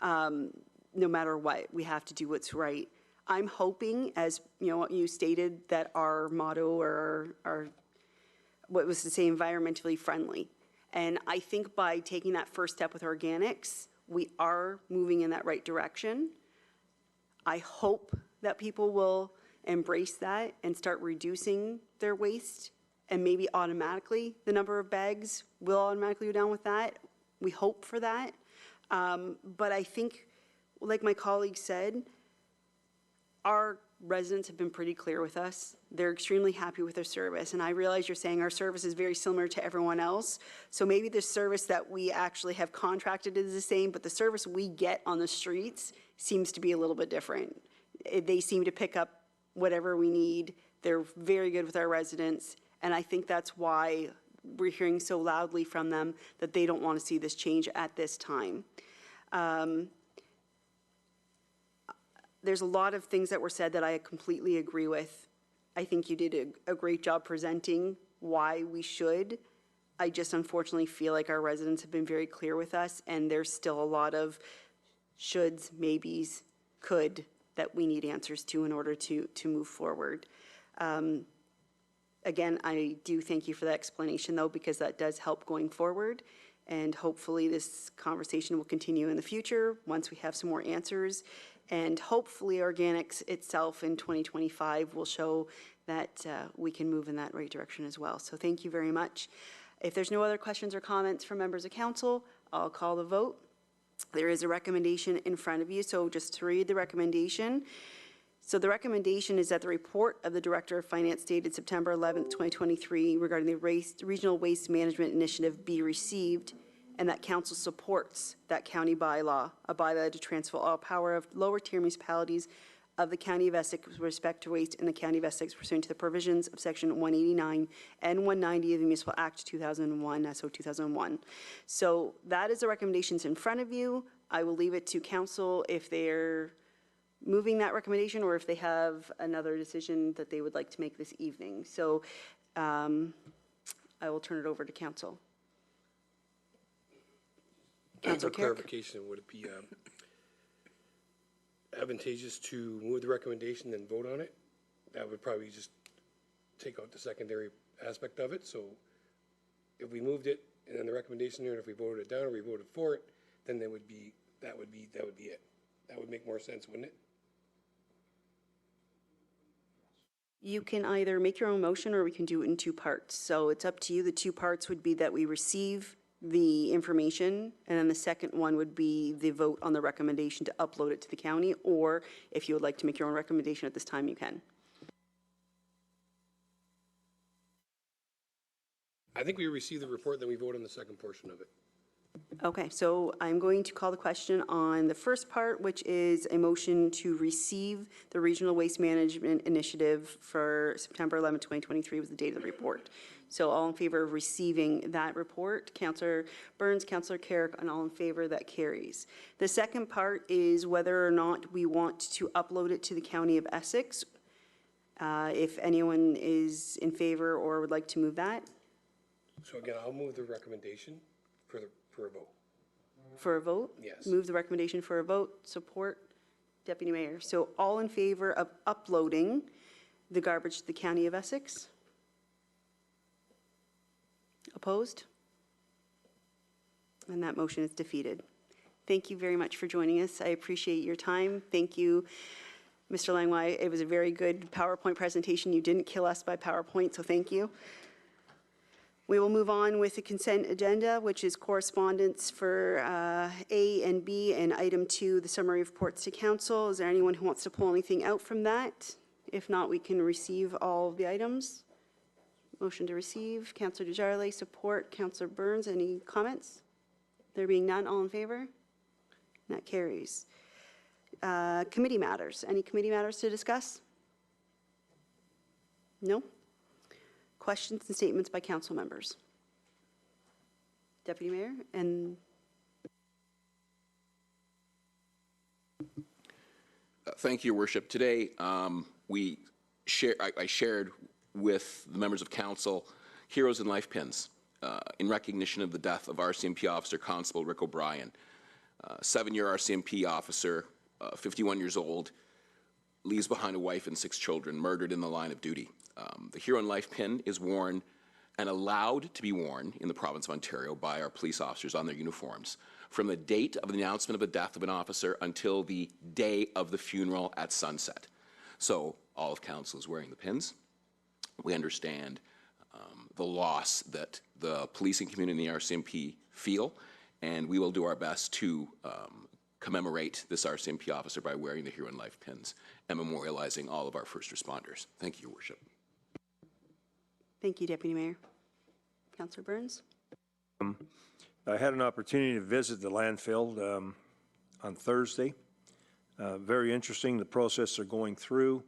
No matter what, we have to do what's right. I'm hoping, as you know, what you stated, that our motto or our what was to say, environmentally friendly. And I think by taking that first step with organics, we are moving in that right direction. I hope that people will embrace that and start reducing their waste, and maybe automatically the number of bags will automatically go down with that. We hope for that. But I think, like my colleague said, our residents have been pretty clear with us. They're extremely happy with their service. And I realize you're saying our service is very similar to everyone else. So maybe the service that we actually have contracted is the same, but the service we get on the streets seems to be a little bit different. They seem to pick up whatever we need. They're very good with our residents. And I think that's why we're hearing so loudly from them that they don't want to see this change at this time. There's a lot of things that were said that I completely agree with. I think you did a great job presenting why we should. I just unfortunately feel like our residents have been very clear with us, and there's still a lot of shoulds, maybes, could that we need answers to in order to move forward. Again, I do thank you for that explanation, though, because that does help going forward. And hopefully this conversation will continue in the future once we have some more answers. And hopefully organics itself in 2025 will show that we can move in that right direction as well. So thank you very much. If there's no other questions or comments from members of council, I'll call the vote. There is a recommendation in front of you, so just to read the recommendation. So the recommendation is that the report of the Director of Finance dated September 11th, 2023 regarding the Regional Waste Management Initiative be received, and that council supports that county bylaw, a bylaw to transfer all power of lower tier municipalities of the County of Essex with respect to waste in the County of Essex pursuant to the provisions of Section 189 and 190 of the Municipal Act 2001, SO 2001. So that is the recommendations in front of you. I will leave it to council if they're moving that recommendation or if they have another decision that they would like to make this evening. So I will turn it over to council. For clarification, would it be advantageous to move the recommendation and vote on it? That would probably just take out the secondary aspect of it. So if we moved it and then the recommendation there, and if we voted it down or we voted for it, then that would be it. That would make more sense, wouldn't it? You can either make your own motion or we can do it in two parts. So it's up to you. The two parts would be that we receive the information, and then the second one would be the vote on the recommendation to upload it to the county, or if you would like to make your own recommendation at this time, you can. I think we receive the report, then we vote on the second portion of it. Okay, so I'm going to call the question on the first part, which is a motion to receive the Regional Waste Management Initiative for September 11, 2023 was the date of the report. So all in favor of receiving that report, Councillor Burns, Councillor Carrick, and all in favor, that carries. The second part is whether or not we want to upload it to the County of Essex. If anyone is in favor or would like to move that. So again, I'll move the recommendation for a vote. For a vote? Yes. Move the recommendation for a vote. Support, Deputy Mayor. So all in favor of uploading the garbage to the County of Essex? Opposed? And that motion is defeated. Thank you very much for joining us. I appreciate your time. Thank you, Mr. Langway. It was a very good PowerPoint presentation. You didn't kill us by PowerPoint, so thank you. We will move on with the consent agenda, which is correspondence for A and B, and item 2, the summary of reports to council. Is there anyone who wants to pull anything out from that? If not, we can receive all of the items. Motion to receive, Councillor Desjardins, support, Councillor Burns. Any comments? There being none, all in favor? That carries. Committee matters. Any committee matters to discuss? No? Questions and statements by council members? Deputy Mayor, and Thank you, Your Worship. Today, I shared with the members of council Heroes in Life pins in recognition of the death of RCMP officer Constable Rick O'Brien. 7-year RCMP officer, 51 years old, leaves behind a wife and 6 children, murdered in the line of duty. The Hero in Life pin is worn and allowed to be worn in the province of Ontario by our police officers on their uniforms from the date of the announcement of the death of an officer until the day of the funeral at sunset. So all of council is wearing the pins. We understand the loss that the policing community and the RCMP feel, and we will do our best to commemorate this RCMP officer by wearing the Hero in Life pins and memorializing all of our first responders. Thank you, Your Worship. thank you, Deputy Mayor. Councillor Burns? I had an opportunity to visit the landfill on Thursday. Very interesting, the process they're going through.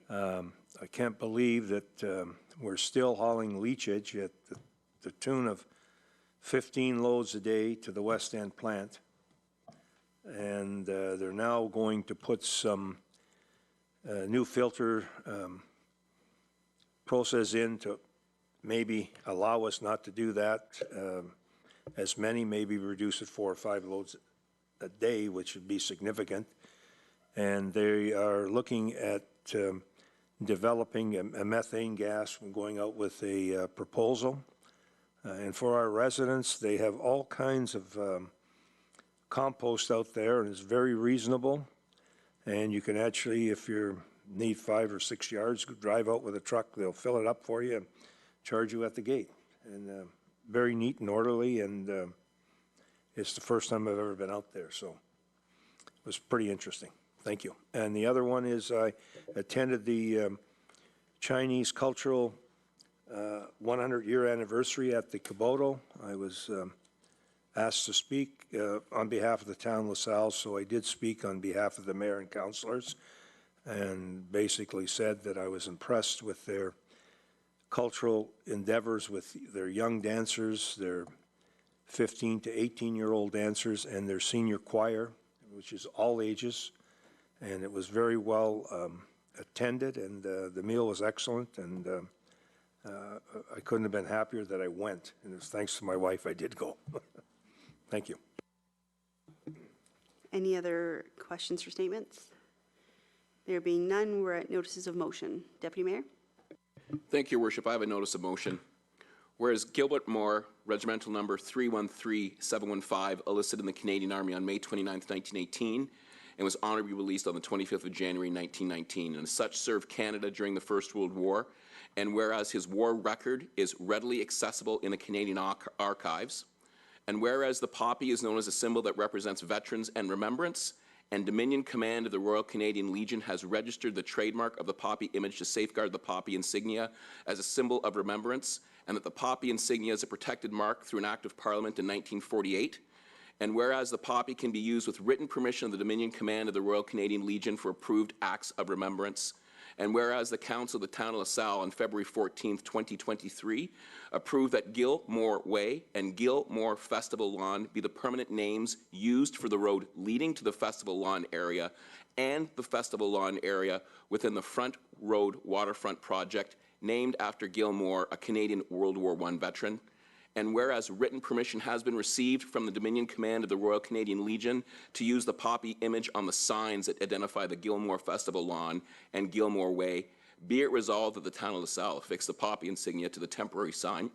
I can't believe that we're still hauling leachage at the tune of 15 loads a day to the West End plant. And they're now going to put some new filter process in to maybe allow us not to do that as many, maybe reduce it 4 or 5 loads a day, which would be significant. And they are looking at developing a methane gas and going out with a proposal. And for our residents, they have all kinds of compost out there, and it's very reasonable. And you can actually, if you need 5 or 6 yards, drive out with a truck, they'll fill it up for you and charge you at the gate. And very neat and orderly, and it's the first time I've ever been out there, so it was pretty interesting. Thank you. And the other one is I attended the Chinese Cultural 100-year anniversary at the Kubota. I was asked to speak on behalf of the town of LaSalle, so I did speak on behalf of the mayor and councilors, and basically said that I was impressed with their cultural endeavors with their young dancers, their 15 to 18-year-old dancers, and their senior choir, which is all ages. And it was very well attended, and the meal was excellent, and I couldn't have been happier that I went. And it's thanks to my wife I did go. Thank you. Any other questions or statements? There being none, we're at notices of motion. Deputy Mayor? Thank you, Your Worship. I have a notice of motion. Whereas Gilbert Moore, regimental number 313715, enlisted in the Canadian Army on May 29, 1918, and was honorably released on the 25th of January, 1919, and as such served Canada during the First World War. And whereas his war record is readily accessible in the Canadian archives, and whereas the poppy is known as a symbol that represents veterans and remembrance, and Dominion Command of the Royal Canadian Legion has registered the trademark of the poppy image to safeguard the poppy insignia as a symbol of remembrance, and that the poppy insignia is a protected mark through an act of Parliament in 1948. And whereas the poppy can be used with written permission of the Dominion Command of the Royal Canadian Legion for approved acts of remembrance, and whereas the Council of the Town of LaSalle on February 14, 2023, approved that Gilmore Way and Gilmore Festival Lawn be the permanent names used for the road leading to the Festival Lawn area and the Festival Lawn area within the Front Road Waterfront Project, named after Gilmore, a Canadian World War I veteran. And whereas written permission has been received from the Dominion Command of the Royal Canadian Legion to use the poppy image on the signs that identify the Gilmore Festival lawn and Gilmore Way, be it resolved that the town of LaSalle affix the poppy insignia to the temporary sign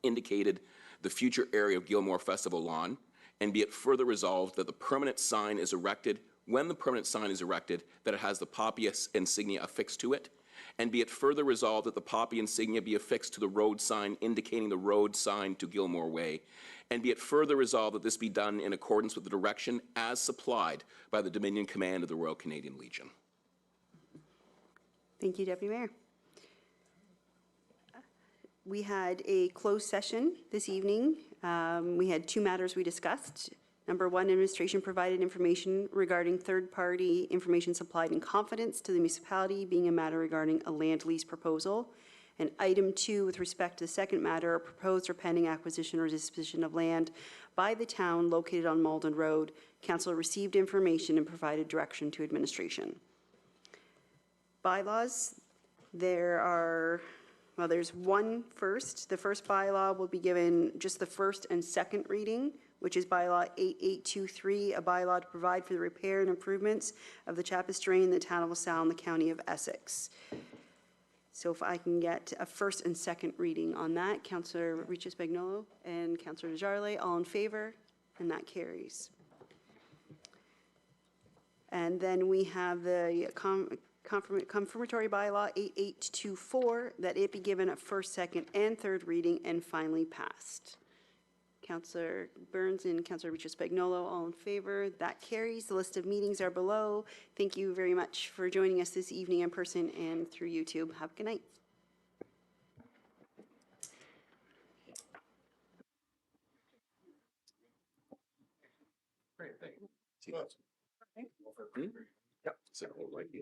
indicated the future area of Gilmore Festival lawn, and be it further resolved that the permanent sign is erected, when the permanent sign is erected, that it has the poppy insignia affixed to it, and be it further resolved that the poppy insignia be affixed to the road sign indicating the road sign to Gilmore Way, and be it further resolved that this be done in accordance with the direction as supplied by the Dominion Command of the Royal Canadian Legion. Thank you, Deputy Mayor. We had a closed session this evening. We had two matters we discussed. Number one, administration provided information regarding third-party information supplied in confidence to the municipality, being a matter regarding a land lease proposal. And item two, with respect to the second matter, a proposed or pending acquisition or disposition of land by the town located on Malden Road. Council received information and provided direction to administration. Bylaws, there's one first. The first bylaw will be given just the first and second reading, which is bylaw 8823, a bylaw to provide for the repair and improvements of the Chappus Drain in the town of LaSalle in the county of Essex. So if I can get a first and second reading on that, Councillor Ricci-Spagnolo and Councillor Desjardins, all in favor, and that carries. And then we have the confirmatory bylaw 8824, that it be given a first, second, and third reading and finally passed. Councillor Burns and Councillor Ricci-Spagnolo, all in favor. That carries. The list of meetings are below. Thank you very much for joining us this evening in person and through YouTube. Have a good night. Great, thank you. Yep. So, like